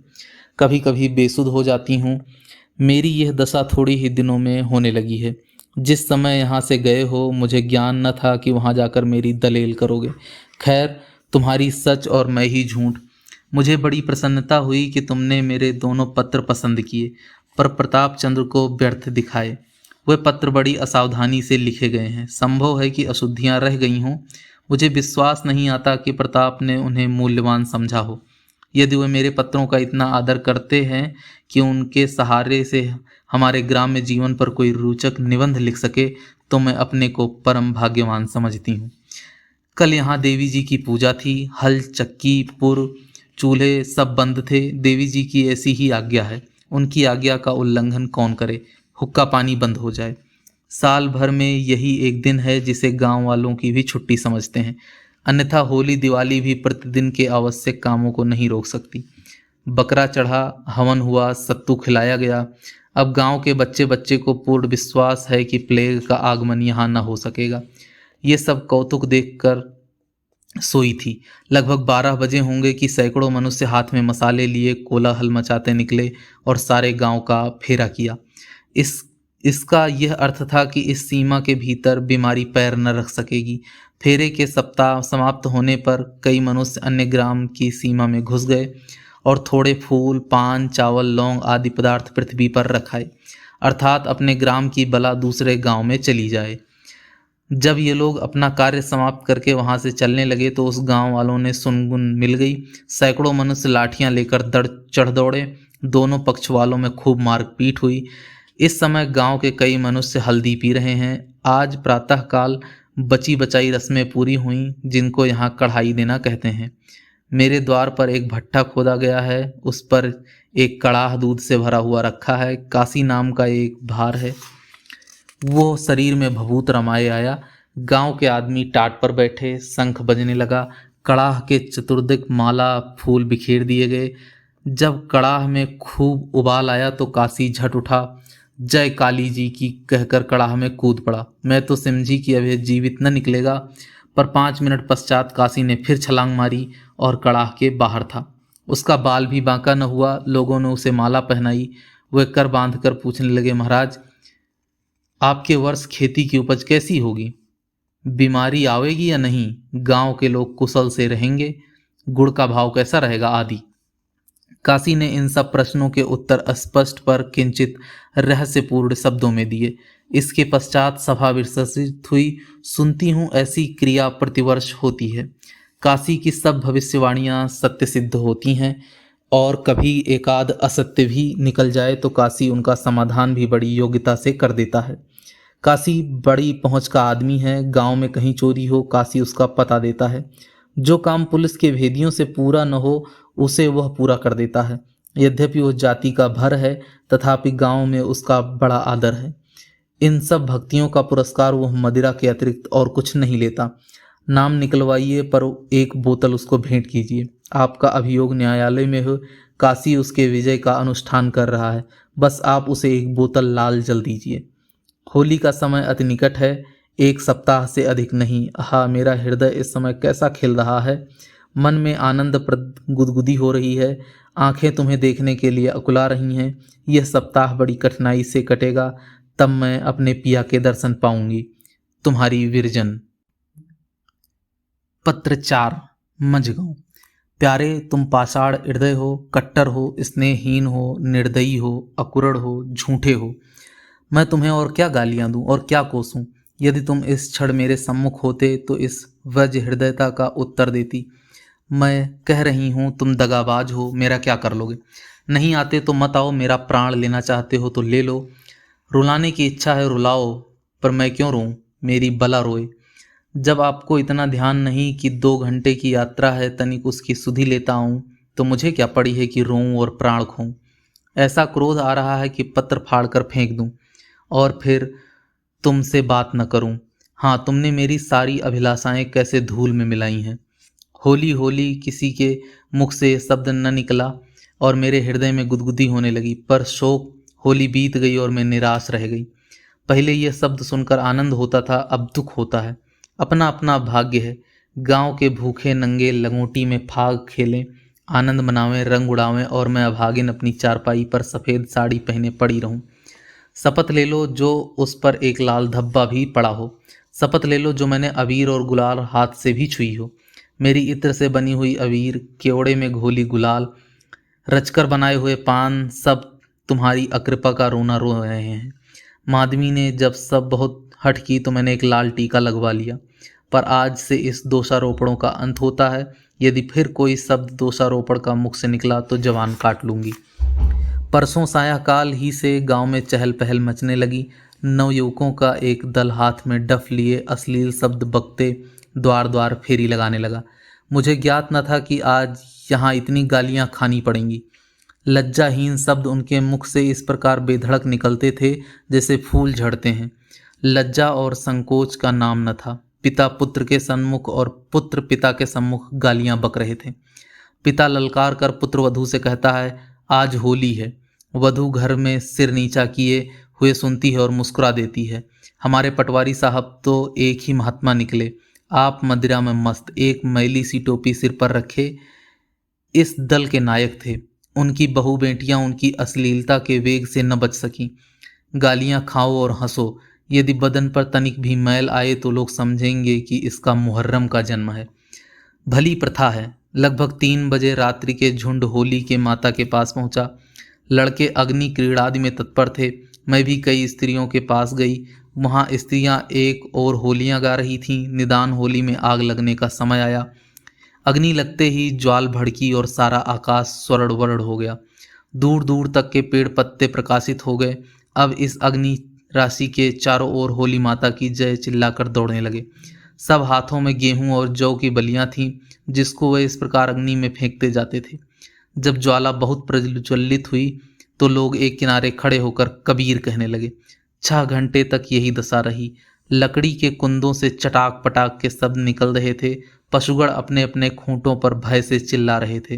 कभी कभी बेसुध हो जाती हूँ। मेरी यह दशा थोड़ी ही दिनों में होने लगी है। जिस समय यहाँ से गए हो मुझे ज्ञान न था कि वहाँ जाकर मेरी दलेल करोगे। खैर, तुम्हारी सच और मैं ही झूठ। मुझे बड़ी प्रसन्नता हुई कि तुमने मेरे दोनों पत्र पसंद किए, पर प्रताप चंद्र को व्यर्थ दिखाए। वे पत्र बड़ी असावधानी से लिखे गए हैं। संभव है कि अशुद्धियां रह गई हों। मुझे विश्वास नहीं आता कि प्रताप ने उन्हें मूल्यवान समझा हो। यदि वे मेरे पत्रों का इतना आदर करते हैं कि उनके सहारे से हमारे ग्राम्य जीवन पर कोई रोचक निबंध लिख सके, तो मैं अपने को परम भाग्यवान समझती हूँ। कल यहाँ देवी जी की पूजा थी। हल, चक्की, पुर, चूल्हे सब बंद थे। देवी जी की ऐसी ही आज्ञा है। उनकी आज्ञा का उल्लंघन कौन करे। हुक्का पानी बंद हो जाए। साल भर में यही एक दिन है जिसे गांव वालों की भी छुट्टी समझते हैं। अन्यथा होली दिवाली भी प्रतिदिन के आवश्यक कामों को नहीं रोक सकती। बकरा चढ़ा, हवन हुआ, सत्तू खिलाया गया। अब गांव के बच्चे बच्चे को पूर्ण विश्वास है कि प्लेग का आगमन यहाँ न हो सकेगा। ये सब कौतुक देखकर सोई थी। लगभग 12 बजे होंगे कि सैकड़ों मनुष्य हाथ में मसाले लिए कोलाहल मचाते निकले और सारे गांव का फेरा किया। इसका यह अर्थ था कि इस सीमा के भीतर बीमारी पैर न रख सकेगी। फेरे के सप्ताह समाप्त होने पर कई मनुष्य अन्य ग्राम की सीमा में घुस गए और थोड़े फूल, पान, चावल, लौंग आदि पदार्थ पृथ्वी पर रखाए, अर्थात अपने ग्राम की बला दूसरे गांव में चली जाए। जब ये लोग अपना कार्य समाप्त करके वहां से चलने लगे तो उस गांव वालों ने सुनगुन मिल गई। सैकड़ों मनुष्य लाठियां लेकर चढ़ दौड़े। दोनों पक्ष वालों में खूब मारपीट हुई। इस समय गांव के कई मनुष्य हल्दी पी रहे हैं। आज प्रातःकाल बची बचाई रस्में पूरी हुई, जिनको यहाँ कढ़ाई देना कहते हैं। मेरे द्वार पर एक भट्ठा खोदा गया है। उस पर एक कड़ाह दूध से भरा हुआ रखा है। काशी नाम का एक भार है। वो शरीर में भभूत रमाए आया। गांव के आदमी टाट पर बैठे। शंख बजने लगा। कड़ाह के चतुर्दिक माला फूल बिखेर दिए गए। जब कड़ाह में खूब उबाल आया तो काशी झट उठा। जय काली जी की कहकर कड़ाह में कूद पड़ा। मैं तो समझी कि अब यह जीवित न निकलेगा, पर 5 मिनट पश्चात काशी ने फिर छलांग मारी और कड़ाह के बाहर था। उसका बाल भी बांका न हुआ। लोगों ने उसे माला पहनाई। वह कर बांध कर पूछने लगे, महाराज, आपके वर्ष खेती की उपज कैसी होगी? बीमारी आवेगी या नहीं? गांव के लोग कुशल से रहेंगे? गुड़ का भाव कैसा रहेगा? आदि। काशी ने इन सब प्रश्नों के उत्तर स्पष्ट पर किंचित रहस्यपूर्ण शब्दों में दिए। इसके पश्चात सभा विसर्जित हुई। सुनती हूँ ऐसी क्रिया प्रतिवर्ष होती है। काशी की सब भविष्यवाणियाँ सत्य सिद्ध होती हैं, और कभी एकाध असत्य भी निकल जाए तो काशी उनका समाधान भी बड़ी योग्यता से कर देता है। काशी बड़ी पहुंच का आदमी है। गांव में कहीं चोरी हो, काशी उसका पता देता है। जो काम पुलिस के भेदियों से पूरा न हो, उसे वह पूरा कर देता है। यद्यपि वह जाति का भर है, तथापि गांव में उसका बड़ा आदर है। इन सब भक्तियों का पुरस्कार वह मदिरा के अतिरिक्त और कुछ नहीं लेता। नाम निकलवाइए पर एक बोतल उसको भेंट कीजिए। आपका अभियोग न्यायालय में हो, काशी उसके विजय का अनुष्ठान कर रहा है। बस आप उसे एक बोतल लाल जल दीजिए। होली का समय अति निकट है, 1 सप्ताह से अधिक नहीं। आहा, मेरा हृदय इस समय कैसा खिल रहा है। मन में आनंद प्रद गुदगुदी हो रही है। आंखें तुम्हें देखने के लिए अकुला रही हैं। यह सप्ताह बड़ी कठिनाई से कटेगा, तब मैं अपने पिया के दर्शन पाऊंगी। तुम्हारी विरजन। पत्र 4। मझगांव। प्यारे, तुम पाषाण हृदय हो, कट्टर हो, स्नेहहीन हो, निर्दयी हो, अकुरण हो, झूठे हो। मैं तुम्हें और क्या गालियां दूं और क्या कोसूं। यदि तुम इस क्षण मेरे सम्मुख होते तो इस वज हृदयता का उत्तर देती। मैं कह रही हूं, तुम दगाबाज हो, मेरा क्या कर लोगे। नहीं आते तो मत आओ, मेरा प्राण लेना चाहते हो तो ले लो। रुलाने की इच्छा है रुलाओ, पर मैं क्यों रोऊं, मेरी बला रोए। जब आपको इतना ध्यान नहीं कि 2 घंटे की यात्रा है, तनिक उसकी सुधि लेता हूं, तो मुझे क्या पड़ी है कि रोऊं और प्राण खोऊं। ऐसा क्रोध आ रहा है कि पत्र फाड़ कर फेंक दूं और फिर तुमसे बात न करूं। हाँ, तुमने मेरी सारी अभिलाषाएं कैसे धूल में मिलाई हैं। होली होली किसी के मुख से ये शब्द न निकला और मेरे हृदय में गुदगुदी होने लगी। पर शोक होली बीत गई और मैं निराश रह गई। पहले यह शब्द सुनकर आनंद होता था, अब दुख होता है। अपना अपना भाग्य है। गांव के भूखे नंगे लंगोटी में फाग खेलें, आनंद मनावें, रंग उड़ावें, और मैं अभागिन अपनी चारपाई पर सफ़ेद साड़ी पहने पड़ी रहूं। शपथ ले लो जो उस पर एक लाल धब्बा भी पड़ा हो। शपथ ले लो जो मैंने अबीर और गुलाल हाथ से भी छुई हो। मेरी इत्र से बनी हुई अबीर, केवड़े में घोली गुलाल, रचकर बनाए हुए पान, सब तुम्हारी अकृपा का रोना रो रहे हैं। माधवी ने जब सब बहुत हठ की तो मैंने एक लाल टीका लगवा लिया। पर आज से इस दोषारोपणों का अंत होता है। यदि फिर कोई शब्द दोषारोपण का मुख से निकला तो जवान काट लूंगी। परसों सायंकाल ही से गांव में चहल पहल मचने लगी। नवयुवकों का एक दल हाथ में डफ लिए अश्लील शब्द बकते द्वार द्वार फेरी लगाने लगा। मुझे ज्ञात न था कि आज यहाँ इतनी गालियाँ खानी पड़ेंगी। लज्जाहीन शब्द उनके मुख से इस प्रकार बेधड़क निकलते थे जैसे फूल झड़ते हैं। लज्जा और संकोच का नाम न था। पिता पुत्र के सम्मुख और पुत्र पिता के सम्मुख गालियां बक रहे थे। पिता ललकार कर पुत्र वधू से कहता है, आज होली है। वधू घर में सिर नीचा किए हुए सुनती है और मुस्कुरा देती है। हमारे पटवारी साहब तो एक ही महात्मा निकले। आप मदिरा में मस्त, एक मैली सी टोपी सिर पर रखे इस दल के नायक थे। उनकी बहू बेटियां उनकी अश्लीलता के वेग से न बच सकीं। गालियां खाओ और हंसो। यदि बदन पर तनिक भी मैल आए तो लोग समझेंगे कि इसका मुहर्रम का जन्म है। भली प्रथा है। लगभग 3 बजे रात्रि के झुंड होली के माता के पास पहुंचा। लड़के अग्नि क्रीड़ादि में तत्पर थे। मैं भी कई स्त्रियों के पास गई। वहां स्त्रियां एक और होलियां गा रही थीं। निदान होली में आग लगने का समय आया। अग्नि लगते ही ज्वाल भड़की और सारा आकाश स्वर्ण वर्ण हो गया। दूर दूर तक के पेड़ पत्ते प्रकाशित हो गए। अब इस अग्नि राशि के चारों ओर होली माता की जय चिल्लाकर दौड़ने लगे। सब हाथों में गेहूं और जौ की बलियां थीं, जिसको वे इस प्रकार अग्नि में फेंकते जाते थे। जब ज्वाला बहुत प्रज्वलित हुई तो लोग एक किनारे खड़े होकर कबीर कहने लगे। 6 घंटे तक यही दशा रही। लकड़ी के कुंदों से चटाक पटाक के शब्द निकल रहे थे। पशुगण अपने अपने खूंटों पर भय से चिल्ला रहे थे।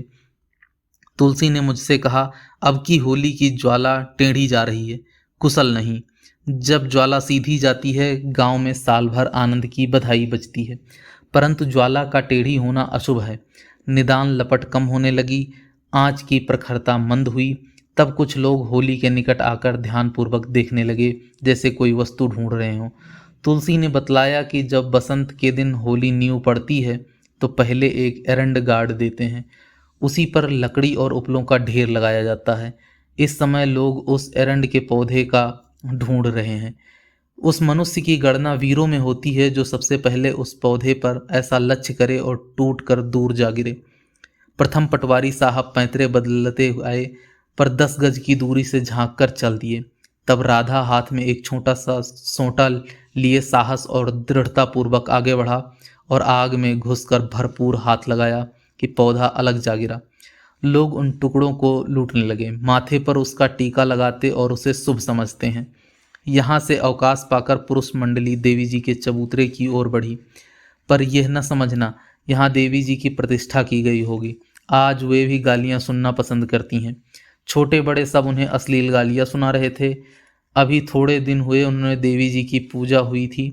तुलसी ने मुझसे कहा, अब की होली की ज्वाला टेढ़ी जा रही है। कुशल नहीं। जब ज्वाला सीधी जाती है, गांव में साल भर आनंद की बधाई बजती है, परंतु ज्वाला का टेढ़ी होना अशुभ है। निदान लपट कम होने लगी। आँच की प्रखरता मंद हुई। तब कुछ लोग होली के निकट आकर ध्यानपूर्वक देखने लगे, जैसे कोई वस्तु ढूंढ रहे हों। तुलसी ने बतलाया कि जब बसंत के दिन होली नींव पड़ती है तो पहले एक एरंड गाड़ देते हैं। उसी पर लकड़ी और उपलों का ढेर लगाया जाता है। इस समय लोग उस एरंड के पौधे का ढूंढ रहे हैं। उस मनुष्य की गणना वीरों में होती है जो सबसे पहले उस पौधे पर ऐसा लक्ष्य करे और टूट कर दूर जा गिरे। प्रथम पटवारी साहब पैंतरे बदलते आए, पर 10 गज की दूरी से झांक कर चल दिए। तब राधा हाथ में एक छोटा सा सोंटा लिए साहस और दृढ़ता पूर्वक आगे बढ़ा और आग में घुसकर भरपूर हाथ लगाया कि पौधा अलग जा गिरा। लोग उन टुकड़ों को लूटने लगे, माथे पर उसका टीका लगाते और उसे शुभ समझते हैं। यहाँ से अवकाश पाकर पुरुष मंडली देवी जी के चबूतरे की ओर बढ़ी, पर यह न समझना यहाँ देवी जी की प्रतिष्ठा की गई होगी। आज वे भी गालियाँ सुनना पसंद करती हैं। छोटे बड़े सब उन्हें अश्लील गालियाँ सुना रहे थे। अभी थोड़े दिन हुए उन्होंने देवी जी की पूजा हुई थी।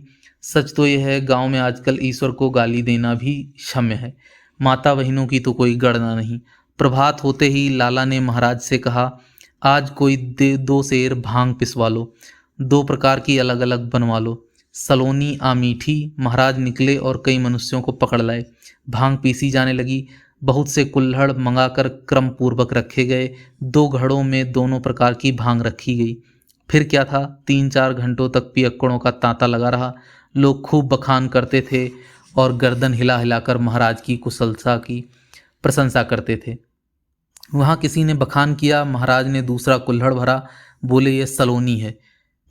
सच तो यह है, गांव में आजकल ईश्वर को गाली देना भी क्षम्य है। माता बहनों की तो कोई गणना नहीं। प्रभात होते ही लाला ने महाराज से कहा, आज कोई 2 सेर भांग पिसवा लो, 2 प्रकार की अलग अलग बनवा लो, सलोनी आमीठी। महाराज निकले और कई मनुष्यों को पकड़ लाए। भांग पीसी जाने लगी। बहुत से कुल्हड़ मंगाकर क्रम पूर्वक रखे गए। 2 घड़ों में दोनों प्रकार की भांग रखी गई। फिर क्या था, 3-4 घंटों तक पियक्कड़ों का तांता लगा रहा। लोग खूब बखान करते थे और गर्दन हिला हिलाकर महाराज की कुशलता की प्रशंसा करते थे। वहाँ किसी ने बखान किया, महाराज ने दूसरा कुल्हड़ भरा, बोले ये सलोनी है,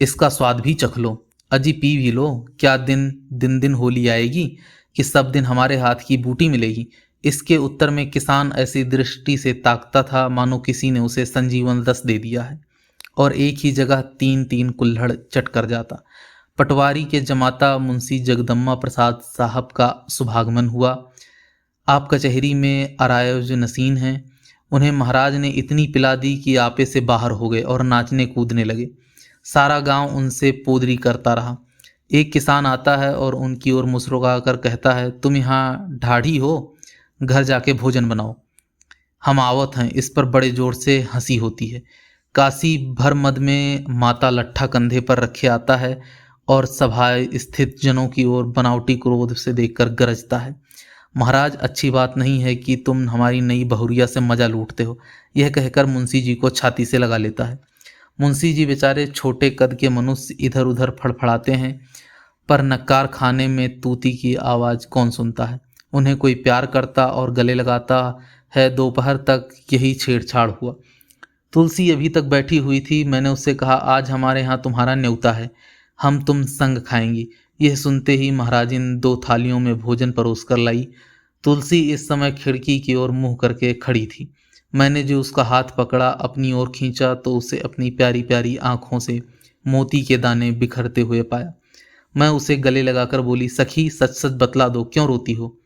इसका स्वाद भी चख लो, अजी पी भी लो। क्या दिन दिन दिन होली आएगी कि सब दिन हमारे हाथ की बूटी मिलेगी। इसके उत्तर में किसान ऐसी दृष्टि से ताकता था मानो किसी ने उसे संजीवन रस दे दिया है और एक ही जगह 3-3 कुल्हड़ चट कर जाता। पटवारी के जमाता मुंशी जगदम्मा प्रसाद साहब का शुभागमन हुआ। आप कचहरी में अरायोज नसीन हैं। उन्हें महाराज ने इतनी पिला दी कि आपे से बाहर हो गए और नाचने कूदने लगे। सारा गांव उनसे पोदरी करता रहा। एक किसान आता है और उनकी ओर मुस्कुरा कर कहता है, तुम यहाँ ढाढ़ी हो, घर जाके भोजन बनाओ, हम आवत हैं। इस पर बड़े जोर से हंसी होती है। काशी भर मद में माता लट्ठा कंधे पर रखे आता है और सभा स्थित जनों की ओर बनावटी क्रोध से देखकर गरजता है, महाराज अच्छी बात नहीं है कि तुम हमारी नई बहुरिया से मजा लूटते हो। यह कहकर मुंशी जी को छाती से लगा लेता है। मुंशी जी बेचारे छोटे कद के मनुष्य इधर उधर फड़फड़ाते हैं, पर नक्कार खाने में तूती की आवाज़ कौन सुनता है। उन्हें कोई प्यार करता और गले लगाता है। दोपहर तक यही छेड़छाड़ हुआ। तुलसी अभी तक बैठी हुई थी। मैंने उससे कहा, आज हमारे यहाँ तुम्हारा न्योता है, हम तुम संग खाएंगी। यह सुनते ही महाराजिन 2 थालियों में भोजन परोस कर लाई। तुलसी इस समय खिड़की की ओर मुंह करके खड़ी थी। मैंने जो उसका हाथ पकड़ा, अपनी ओर खींचा तो उसे अपनी प्यारी प्यारी आंखों से मोती के दाने बिखरते हुए पाया। मैं उसे गले लगाकर बोली, सखी सच सच बतला दो, क्यों रोती हो,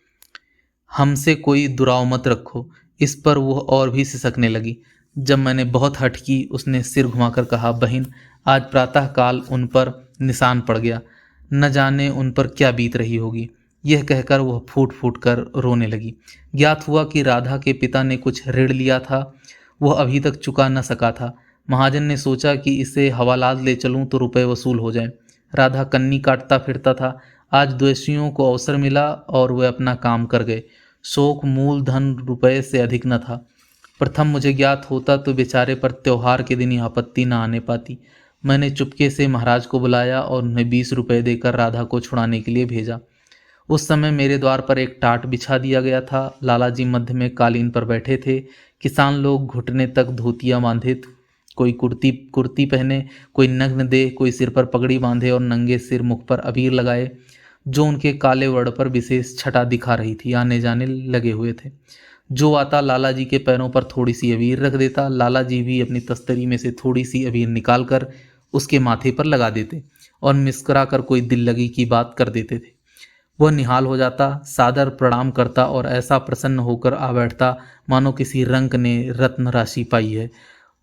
हमसे कोई दुराव मत रखो। इस पर वह और भी सिसकने लगी। जब मैंने बहुत हठ की, उसने सिर घुमाकर कहा, बहन आज प्रातः काल उन पर निशान पड़ गया, न जाने उन पर क्या बीत रही होगी। यह कहकर वह फूट फूट कर रोने लगी। ज्ञात हुआ कि राधा के पिता ने कुछ ऋण लिया था, वह अभी तक चुका न सका था। महाजन ने सोचा कि इसे हवालात ले चलूं तो रुपए वसूल हो जाए। राधा कन्नी काटता फिरता था। आज द्वेषियों को अवसर मिला और वे अपना काम कर गए। शोक मूल धन रुपए से अधिक न था। प्रथम मुझे ज्ञात होता तो बेचारे पर त्योहार के दिन आपत्ति न आने पाती। मैंने चुपके से महाराज को बुलाया और उन्हें 20 रुपये देकर राधा को छुड़ाने के लिए भेजा। उस समय मेरे द्वार पर एक टाट बिछा दिया गया था। लाला जी मध्य में कालीन पर बैठे थे। किसान लोग घुटने तक धोतियां बांधे, कोई कुर्ती पहने, कोई नग्न देह, कोई सिर पर पगड़ी बांधे और नंगे सिर मुख पर अबीर लगाए, जो उनके काले वर्ण पर विशेष छटा दिखा रही थी। आने जाने लगे हुए थे। जो आता लाला जी के पैरों पर थोड़ी सी अबीर रख देता। लाला जी भी अपनी तस्तरी में से थोड़ी सी अबीर निकाल कर उसके माथे पर लगा देते और मुस्कुरा कर कोई दिल लगी की बात कर देते थे। वह निहाल हो जाता, सादर प्रणाम करता और ऐसा प्रसन्न होकर आ बैठता मानो किसी रंक ने रत्न राशि पाई है।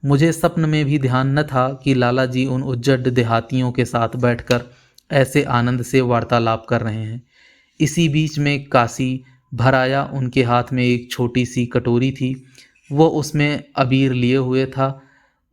मुझे स्वप्न में भी ध्यान न था कि लाला जी उन उज्जड देहातियों के साथ बैठकर ऐसे आनंद से वार्तालाप कर रहे हैं। इसी बीच में काशी भर आया। उनके हाथ में एक छोटी सी कटोरी थी, वो उसमें अबीर लिए हुए था।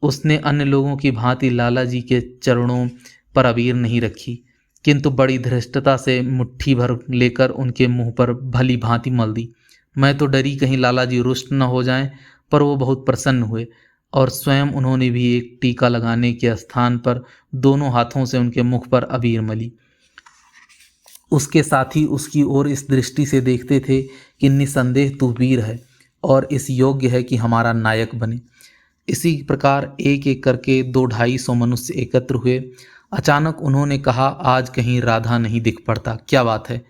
उसने अन्य लोगों की भांति लाला जी के चरणों पर अबीर नहीं रखी, किंतु बड़ी धृष्टता से मुट्ठी भर लेकर उनके मुंह पर भली भांति मल दी। मैं तो डरी कहीं लाला जी रुष्ट न हो जाएं, पर वो बहुत प्रसन्न हुए और स्वयं उन्होंने भी एक टीका लगाने के स्थान पर दोनों हाथों से उनके मुख पर अबीर मली। उसके साथी उसकी ओर इस दृष्टि से देखते थे कि निसंदेह तू वीर है और इस योग्य है कि हमारा नायक बने। इसी प्रकार एक एक करके 200-250 मनुष्य एकत्र हुए। अचानक उन्होंने कहा, आज कहीं राधा नहीं दिख पड़ता, क्या बात है?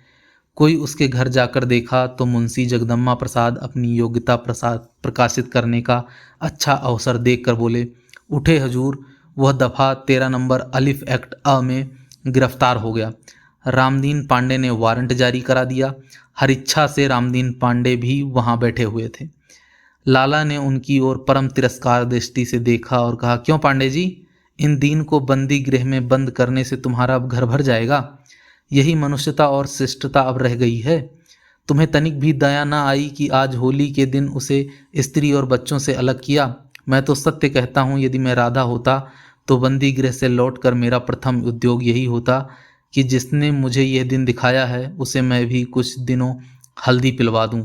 कोई उसके घर जाकर देखा तो मुंशी जगदम्बा प्रसाद अपनी योग्यता प्रसाद प्रकाशित करने का अच्छा अवसर देखकर बोले, उठे हजूर, वह दफ़ा 13 नंबर अलिफ एक्ट अ में गिरफ्तार हो गया। रामदीन पांडे ने वारंट जारी करा दिया। हर इच्छा से रामदीन पांडे भी वहां बैठे हुए थे। लाला ने उनकी ओर परम तिरस्कार दृष्टि से देखा और कहा, क्यों पांडे जी, इन दीन को बंदी गृह में बंद करने से तुम्हारा अब घर भर जाएगा? यही मनुष्यता और शिष्टता अब रह गई है? तुम्हें तनिक भी दया न आई कि आज होली के दिन उसे स्त्री और बच्चों से अलग किया? मैं तो सत्य कहता हूँ, यदि मैं राधा होता तो बंदी गृह से लौटकर मेरा प्रथम उद्योग यही होता कि जिसने मुझे यह दिन दिखाया है उसे मैं भी कुछ दिनों हल्दी पिलवा दूं।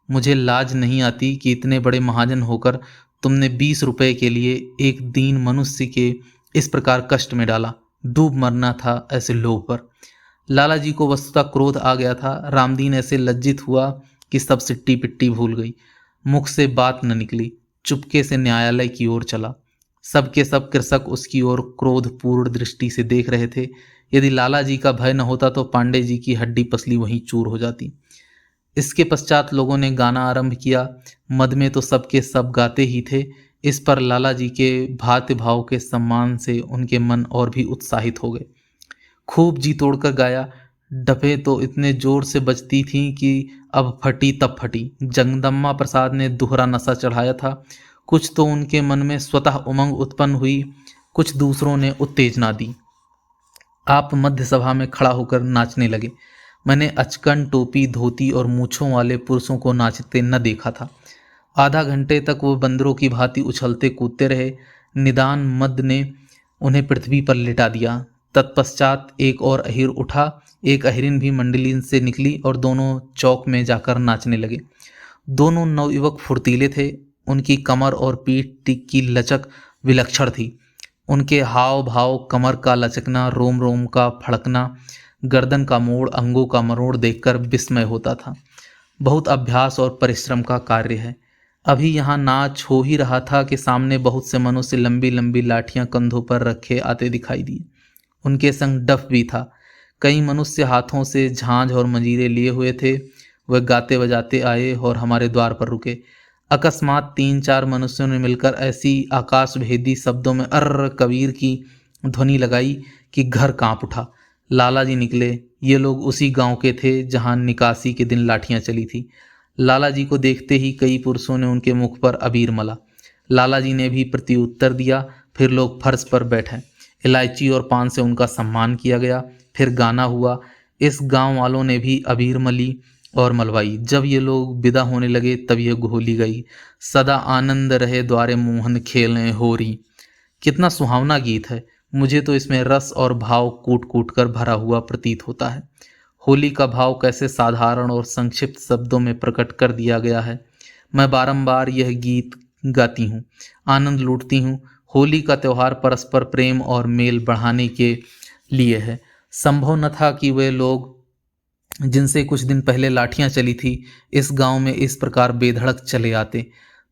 मुझे लाज नहीं आती कि इतने बड़े महाजन होकर तुमने 20 रुपए के लिए एक दीन मनुष्य के इस प्रकार कष्ट में डाला। डूब मरना था ऐसे लोभ पर। लाला जी को वस्तुतः क्रोध आ गया था। रामदीन ऐसे लज्जित हुआ कि सब सिट्टी पिट्टी भूल गई। मुख से बात न निकली। चुपके से न्यायालय की ओर चला। सबके सब कृषक उसकी ओर क्रोधपूर्ण दृष्टि से देख रहे थे। यदि लाला जी का भय न होता तो पांडे जी की हड्डी पसली वहीं चूर हो जाती। इसके पश्चात लोगों ने गाना आरंभ किया। मद में तो सबके सब गाते ही थे। इस पर लाला जी के भांति भाव के सम्मान से उनके मन और भी उत्साहित हो गए। खूब जी तोड़कर गाया। डफे तो इतने जोर से बजती थीं कि अब फटी तब फटी। जगदम्बा प्रसाद ने दोहरा नशा चढ़ाया था। कुछ तो उनके मन में स्वतः उमंग उत्पन्न हुई, कुछ दूसरों ने उत्तेजना दी। आप मध्य सभा में खड़ा होकर नाचने लगे। मैंने अचकन टोपी धोती और मूछों वाले पुरुषों को नाचते न देखा था। आधा घंटे तक वो बंदरों की भांति उछलते कूदते रहे। निदान मद ने उन्हें पृथ्वी पर लिटा दिया। तत्पश्चात एक और अहिर उठा। एक अहिरिन भी मंडली से निकली और दोनों चौक में जाकर नाचने लगे। दोनों नवयुवक फुर्तीले थे। उनकी कमर और पीठ की लचक विलक्षण थी। उनके हाव भाव, कमर का लचकना, रोम रोम का फड़कना, गर्दन का मोड़, अंगों का मरोड़ देखकर विस्मय होता था। बहुत अभ्यास और परिश्रम का कार्य है। अभी यहाँ नाच हो ही रहा था कि सामने बहुत से मनुष्य लंबी लंबी लाठियां कंधों पर रखे आते दिखाई दिए। उनके संग डफ भी था। कई मनुष्य हाथों से झांझ और मंजीरे लिए हुए थे। वह गाते बजाते आए और हमारे द्वार पर रुके। अकस्मात 3-4 मनुष्यों ने मिलकर ऐसी आकाश भेदी शब्दों में अर्र कबीर की ध्वनि लगाई कि घर कांप उठा। लाला जी निकले। ये लोग उसी गांव के थे जहां निकासी के दिन लाठियां चली थी। लाला जी को देखते ही कई पुरुषों ने उनके मुख पर अबीर मला। लाला जी ने भी प्रत्युत्तर दिया। फिर लोग फर्श पर बैठे। इलायची और पान से उनका सम्मान किया गया। फिर गाना हुआ। इस गांव वालों ने भी अबीर मली और मलवाई। जब ये लोग विदा होने लगे तब यह घोली गई, सदा आनंद रहे द्वारे मोहन खेलें होरी। कितना सुहावना गीत है। मुझे तो इसमें रस और भाव कूट कूट कर भरा हुआ प्रतीत होता है। होली का भाव कैसे साधारण और संक्षिप्त शब्दों में प्रकट कर दिया गया है। मैं बारंबार यह गीत गाती हूँ, आनंद लूटती हूँ। होली का त्यौहार परस्पर प्रेम और मेल बढ़ाने के लिए है। संभव न था कि वे लोग जिनसे कुछ दिन पहले लाठियां चली थी इस गांव में इस प्रकार बेधड़क चले आते।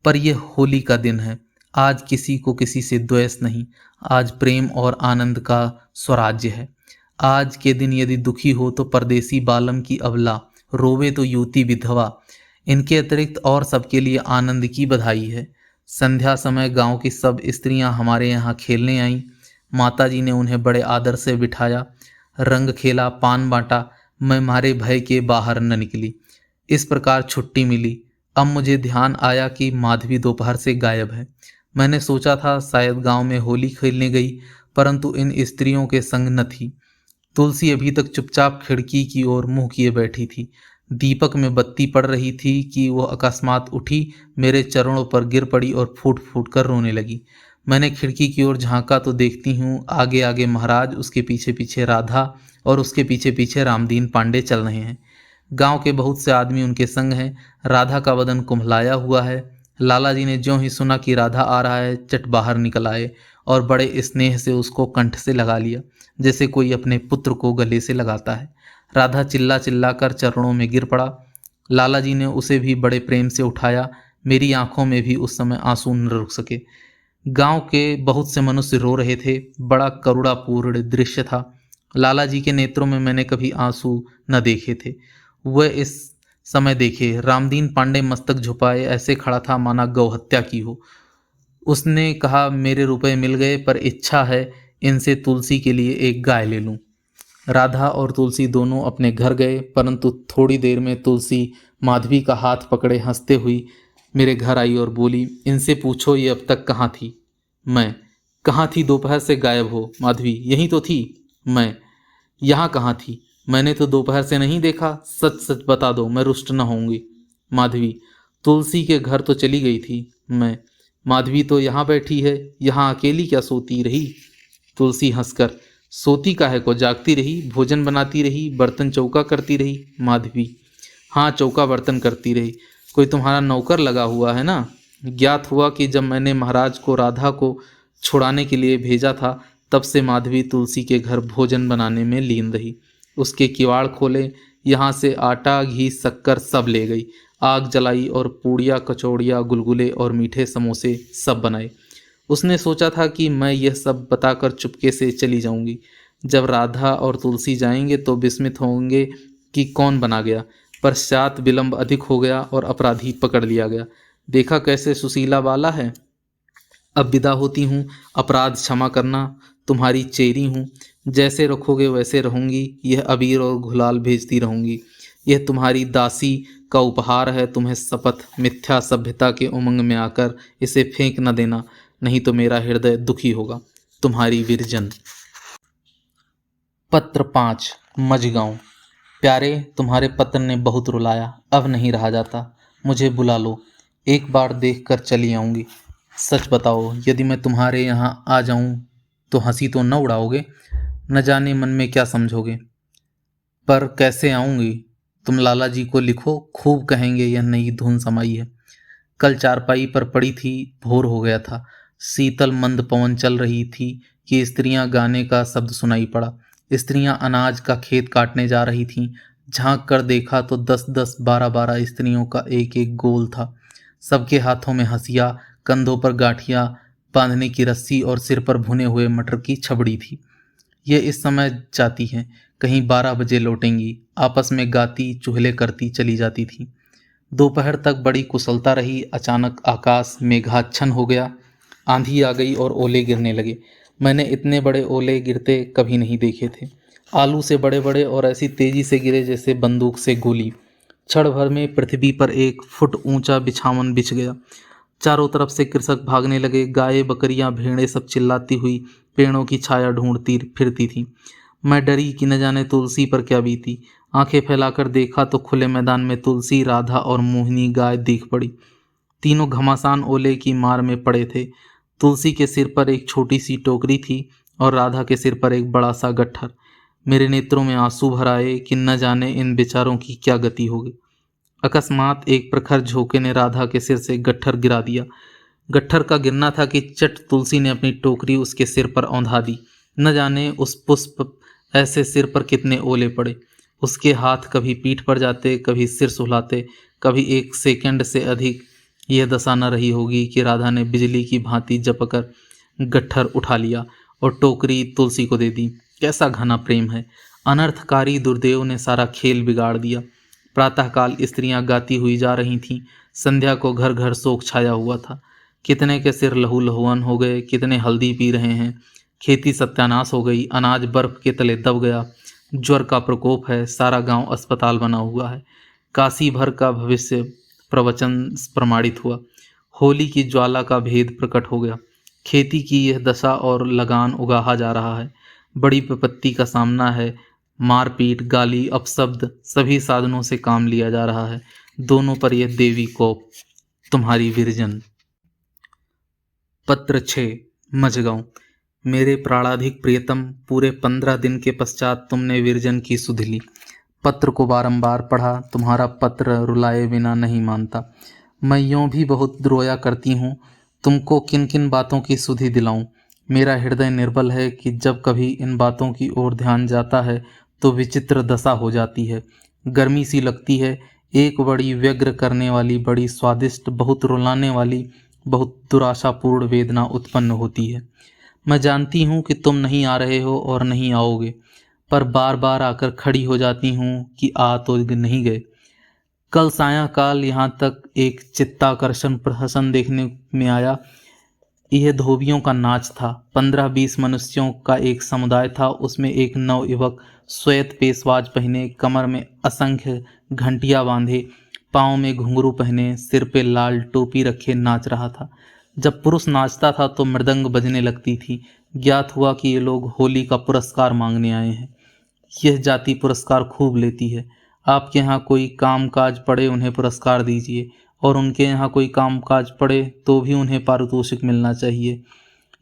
पर यह होली का दिन है। आज किसी को किसी से द्वेष नहीं। आज प्रेम और आनंद का स्वराज्य है। आज के दिन यदि दुखी हो तो परदेसी बालम की अबला, रोवे तो युवती विधवा। इनके अतिरिक्त और सबके लिए आनंद की बधाई है। संध्या समय गांव की सब स्त्रियां हमारे यहाँ खेलने आईं। माताजी ने उन्हें बड़े आदर से बिठाया, रंग खेला, पान बांटा। मैं मारे भय के बाहर न निकली। इस प्रकार छुट्टी मिली। अब मुझे ध्यान आया कि माधवी दोपहर से गायब है। मैंने सोचा था शायद गांव में होली खेलने गई, परंतु इन स्त्रियों के संग न थी। तुलसी अभी तक चुपचाप खिड़की की ओर मुंह किए बैठी थी। दीपक में बत्ती पड़ रही थी कि वह अकस्मात उठी, मेरे चरणों पर गिर पड़ी और फूट फूट कर रोने लगी। मैंने खिड़की की ओर झांका तो देखती हूँ आगे आगे महाराज, उसके पीछे पीछे राधा और उसके पीछे पीछे रामदीन पांडे चल रहे हैं। गांव के बहुत से आदमी उनके संग हैं। राधा का बदन कुम्हलाया हुआ है। लाला जी ने ज्यों ही सुना कि राधा आ रहा है, चट बाहर निकल आए और बड़े स्नेह से उसको कंठ से लगा लिया, जैसे कोई अपने पुत्र को गले से लगाता है। राधा चिल्ला चिल्ला कर चरणों में गिर पड़ा। लाला जी ने उसे भी बड़े प्रेम से उठाया। मेरी आंखों में भी उस समय आंसू न रुक सके। गांव के बहुत से मनुष्य रो रहे थे। बड़ा करुणापूर्ण दृश्य था। लाला जी के नेत्रों में मैंने कभी आंसू न देखे थे। वह इस समय देखे। रामदीन पांडे मस्तक झुकाए ऐसे खड़ा था माना गौहत्या की हो। उसने कहा, मेरे रुपए मिल गए, पर इच्छा है इनसे तुलसी के लिए एक गाय ले लूं। राधा और तुलसी दोनों अपने घर गए, परंतु थोड़ी देर में तुलसी माधवी का हाथ पकड़े हंसते हुई मेरे घर आई और बोली, इनसे पूछो ये अब तक कहाँ थी। मैं, कहाँ थी? दोपहर से गायब हो। माधवी, यहीं तो थी। मैं, यहाँ कहाँ थी? मैंने तो दोपहर से नहीं देखा। सच सच बता दो, मैं रुष्ट न होऊंगी। माधवी, तुलसी के घर तो चली गई थी। मैं, माधवी तो यहाँ बैठी है, यहाँ अकेली क्या सोती रही? तुलसी हंसकर, सोती काहे को, जागती रही, भोजन बनाती रही, बर्तन चौका करती रही। माधवी, हाँ, चौका बर्तन करती रही। कोई तुम्हारा नौकर लगा हुआ है ना? ज्ञात हुआ कि जब मैंने महाराज को राधा को छुड़ाने के लिए भेजा था, तब से माधवी तुलसी के घर भोजन बनाने में लीन रही। उसके किवाड़ खोले, यहाँ से आटा घी शक्कर सब ले गई। आग जलाई और पूड़ियाँ कचौड़ियाँ गुलगुले और मीठे समोसे सब बनाए। उसने सोचा था कि मैं यह सब बताकर चुपके से चली जाऊंगी। जब राधा और तुलसी जाएंगे तो विस्मित होंगे कि कौन बना गया। पश्चात विलंब अधिक हो गया और अपराधी पकड़ लिया गया। देखा कैसे सुशीला वाला है। अब विदा होती हूँ। अपराध क्षमा करना। तुम्हारी चेरी हूँ। जैसे रखोगे वैसे रहूंगी। यह अबीर और गुलाल भेजती रहूंगी। यह तुम्हारी दासी का उपहार है। तुम्हें शपथ, मिथ्या सभ्यता के उमंग में आकर इसे फेंक न देना, नहीं तो मेरा हृदय दुखी होगा। तुम्हारी विरजन। पत्र 5, मझगांव। प्यारे, तुम्हारे पत्र ने बहुत रुलाया। अब नहीं रहा जाता। मुझे बुला लो। एक बार देख कर चली आऊँगी। सच बताओ, यदि मैं तुम्हारे यहाँ आ जाऊँ तो हंसी तो न उड़ाओगे? न जाने मन में क्या समझोगे। पर कैसे आऊँगी? तुम लाला जी को लिखो, खूब कहेंगे यह नई धुन समाई है। कल चारपाई पर पड़ी थी, भोर हो गया था। शीतल मंद पवन चल रही थी कि स्त्रियां गाने का शब्द सुनाई पड़ा। स्त्रियां अनाज का खेत काटने जा रही थीं। झांक कर देखा तो 10-10, 12-12 स्त्रियों का एक एक गोल था। सबके हाथों में हंसिया, कंधों पर गांठिया बांधने की रस्सी और सिर पर भुने हुए मटर की छबड़ी थी। ये इस समय जाती हैं, कहीं 12 बजे लौटेंगी। आपस में गाती चुहले करती चली जाती थी। दोपहर तक बड़ी कुशलता रही। अचानक आकाश मेघाच्छन्न हो गया। आंधी आ गई और ओले गिरने लगे। मैंने इतने बड़े ओले गिरते कभी नहीं देखे थे। आलू से बड़े बड़े और ऐसी तेजी से गिरे जैसे बंदूक से गोली। क्षण भर में पृथ्वी पर 1 फुट ऊंचा बिछावन बिछ गया। चारों तरफ से कृषक भागने लगे। गायें, बकरियां, भेड़ें सब चिल्लाती हुई पेड़ों की छाया ढूंढती फिरती थी। मैं डरी कि न जाने तुलसी पर क्या बीती। आंखें फैलाकर देखा तो खुले मैदान में तुलसी, राधा और मोहिनी गाय दिख पड़ी। तीनों घमासान ओले की मार में पड़े थे। तुलसी के सिर पर एक छोटी सी टोकरी थी और राधा के सिर पर एक बड़ा सा गट्ठर। मेरे नेत्रों में आंसू भर आए कि न जाने इन बेचारों की क्या गति होगी। अकस्मात एक प्रखर झोंके ने राधा के सिर से गट्ठर गिरा दिया। गट्ठर का गिरना था कि चट तुलसी ने अपनी टोकरी उसके सिर पर औंधा दी। न जाने उस पुष्प ऐसे सिर पर कितने ओले पड़े। उसके हाथ कभी पीठ पर जाते, कभी सिर सुलाते, कभी 1 सेकंड से अधिक यह दशा न रही होगी कि राधा ने बिजली की भांति झपकर गट्ठर उठा लिया और टोकरी तुलसी को दे दी। कैसा घना प्रेम है। अनर्थकारी दुर्देव ने सारा खेल बिगाड़ दिया। प्रातःकाल स्त्रियां गाती हुई जा रही थीं। संध्या को घर घर शोक छाया हुआ था। कितने के सिर लहू लहुअन हो गए, कितने हल्दी पी रहे हैं। खेती सत्यानाश हो गई। अनाज बर्फ के तले दब गया। ज्वर का प्रकोप है। सारा गांव अस्पताल बना हुआ है। काशी भर का भविष्य प्रवचन प्रमाणित हुआ। होली की ज्वाला का भेद प्रकट हो गया। खेती की यह दशा और लगान उगाहा जा रहा है। बड़ी विपत्ति का सामना है। मारपीट, गाली, अपशब्द सभी साधनों से काम लिया जा रहा है। दोनों पर यह देवी कोप। तुम्हारी विरजन। पत्र 6, मझगांव। मेरे प्राणाधिक प्रियतम, पूरे 15 दिन के पश्चात तुमने विरजन की सुध ली। पत्र को बारंबार पढ़ा, तुम्हारा पत्र रुलाए बिना नहीं मानता। मैं यूं भी बहुत रोया करती हूँ, तुमको किन किन बातों की सुधि दिलाऊं। मेरा हृदय निर्बल है कि जब कभी इन बातों की ओर ध्यान जाता है तो विचित्र दशा हो जाती है। गर्मी सी लगती है, एक बड़ी व्यग्र करने वाली, बड़ी स्वादिष्ट, बहुत रुलाने वाली, बहुत दुराशापूर्ण वेदना उत्पन्न होती है। मैं जानती हूँ कि तुम नहीं आ रहे हो और नहीं आओगे, पर बार बार आकर खड़ी हो जाती हूँ कि आ तो नहीं गए। कल सायंकाल यहाँ तक एक चित्ताकर्षण प्रहसन देखने में आया। यह धोबियों का नाच था। 15-20 मनुष्यों का एक समुदाय था। उसमें एक नवयुवक श्वेत पेशवाज पहने, कमर में असंख्य घंटियां बांधे, पाँव में घुंघरू पहने, सिर पे लाल टोपी रखे नाच रहा था। जब पुरुष नाचता था तो मृदंग बजने लगती थी। ज्ञात हुआ कि ये लोग होली का पुरस्कार मांगने आए हैं। यह जाति पुरस्कार खूब लेती है। आपके यहाँ कोई काम काज पड़े उन्हें पुरस्कार दीजिए, और उनके यहाँ कोई काम काज पड़े तो भी उन्हें पारितोषिक मिलना चाहिए।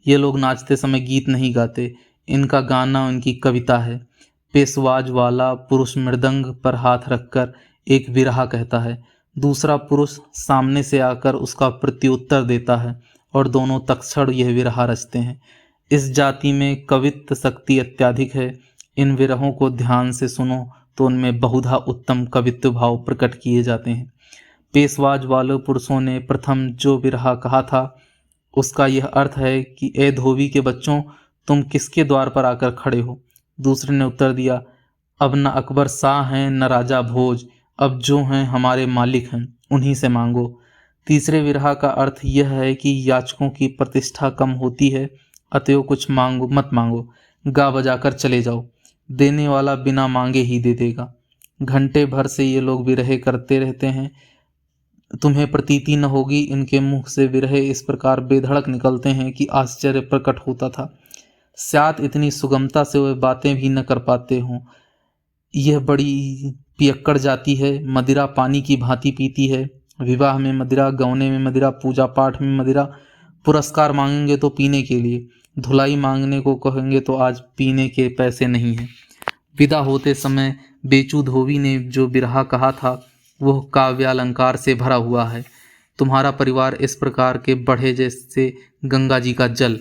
ये लोग नाचते समय गीत नहीं गाते, इनका गाना उनकी कविता है। पेशवाज वाला पुरुष मृदंग पर हाथ रखकर एक विरहा कहता है, दूसरा पुरुष सामने से आकर उसका प्रत्युत्तर देता है, और दोनों तत्क्षण यह विरहा रचते हैं। इस जाति में कवित्व शक्ति अत्यधिक है। इन विरहों को ध्यान से सुनो तो उनमें बहुधा उत्तम कवित्व भाव प्रकट किए जाते हैं। पेशवाज वाले पुरुषों ने प्रथम जो विरहा कहा था उसका यह अर्थ है कि ए धोबी के बच्चों, तुम किसके द्वार पर आकर खड़े हो। दूसरे ने उत्तर दिया, अब न अकबर शाह हैं न राजा भोज, अब जो हैं हमारे मालिक हैं, उन्हीं से मांगो। तीसरे विरहा का अर्थ यह है कि याचकों की प्रतिष्ठा कम होती है, अतएव कुछ मांगो मत मांगो, गा बजाकर चले जाओ, देने वाला बिना मांगे ही दे देगा। घंटे भर से ये लोग विरहे करते रहते हैं। तुम्हें प्रतीति न होगी, इनके मुख से विरहे इस प्रकार बेधड़क निकलते हैं कि आश्चर्य प्रकट होता था। शायद इतनी सुगमता से वे बातें भी न कर पाते हों। यह बड़ी पियक्कड़ जाती है। मदिरा पानी की भांति पीती है। विवाह में मदिरा, गौने में मदिरा, पूजा पाठ में मदिरा। पुरस्कार मांगेंगे तो पीने के लिए, धुलाई मांगने को कहेंगे तो आज पीने के पैसे नहीं हैं। विदा होते समय बेचू धोबी ने जो बिरहा कहा था वह काव्यालंकार से भरा हुआ है। तुम्हारा परिवार इस प्रकार के बढ़े जैसे गंगा जी का जल,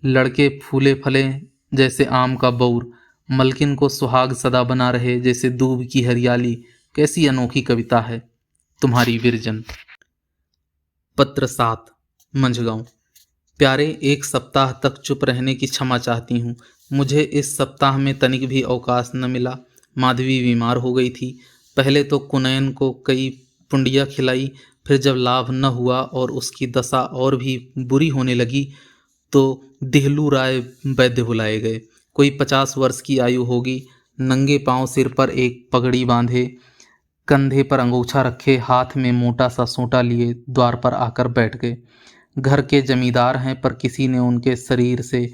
लड़के फूले फले जैसे आम का बौर, मलकिन को सुहाग सदा बना रहे जैसे दूब की हरियाली। कैसी अनोखी कविता है तुम्हारी विरजन। पत्र 7 मंझगांव। प्यारे, एक सप्ताह तक चुप रहने की क्षमा चाहती हूँ। मुझे इस सप्ताह में तनिक भी अवकाश न मिला। माधवी बीमार हो गई थी। पहले तो कुनैन को कई पुंडिया खिलाई, फिर जब लाभ न हुआ और उसकी दशा और भी बुरी होने लगी तो देहलू राय वैद्य बुलाए गए। कोई 50 वर्ष की आयु होगी। नंगे पांव, सिर पर एक पगड़ी बांधे, कंधे पर अंगोछा रखे, हाथ में मोटा सा सोंटा लिए द्वार पर आकर बैठ गए। घर के जमींदार हैं, पर किसी ने उनके शरीर से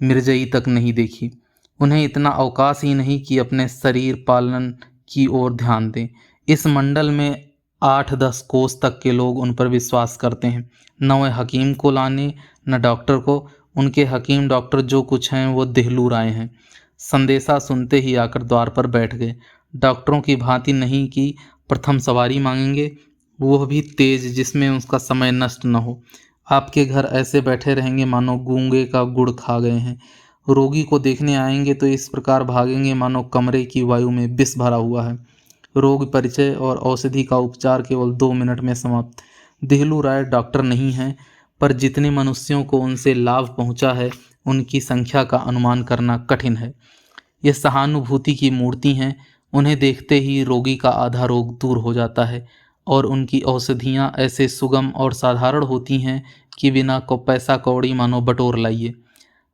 मिर्जई तक नहीं देखी। उन्हें इतना अवकाश ही नहीं कि अपने शरीर पालन की ओर ध्यान दें। इस मंडल में 8-10 कोस तक के लोग उन पर विश्वास करते हैं। न वे हकीम को लाने, न डॉक्टर को। उनके हकीम डॉक्टर जो कुछ हैं वो देहलू राय हैं। संदेशा सुनते ही आकर द्वार पर बैठ गए। डॉक्टरों की भांति नहीं कि प्रथम सवारी मांगेंगे, वह भी तेज, जिसमें उसका समय नष्ट न हो। आपके घर ऐसे बैठे रहेंगे मानो गूंगे का गुड़ खा गए हैं। रोगी को देखने आएंगे तो इस प्रकार भागेंगे मानो कमरे की वायु में विष भरा हुआ है। रोग परिचय और औषधि का उपचार केवल 2 मिनट में समाप्त। देहलू राय डॉक्टर नहीं हैं, पर जितने मनुष्यों को उनसे लाभ पहुंचा है उनकी संख्या का अनुमान करना कठिन है। ये सहानुभूति की मूर्ति हैं। उन्हें देखते ही रोगी का आधा रोग दूर हो जाता है, और उनकी औषधियाँ ऐसे सुगम और साधारण होती हैं कि बिना को पैसा कौड़ी मानो बटोर लाइए।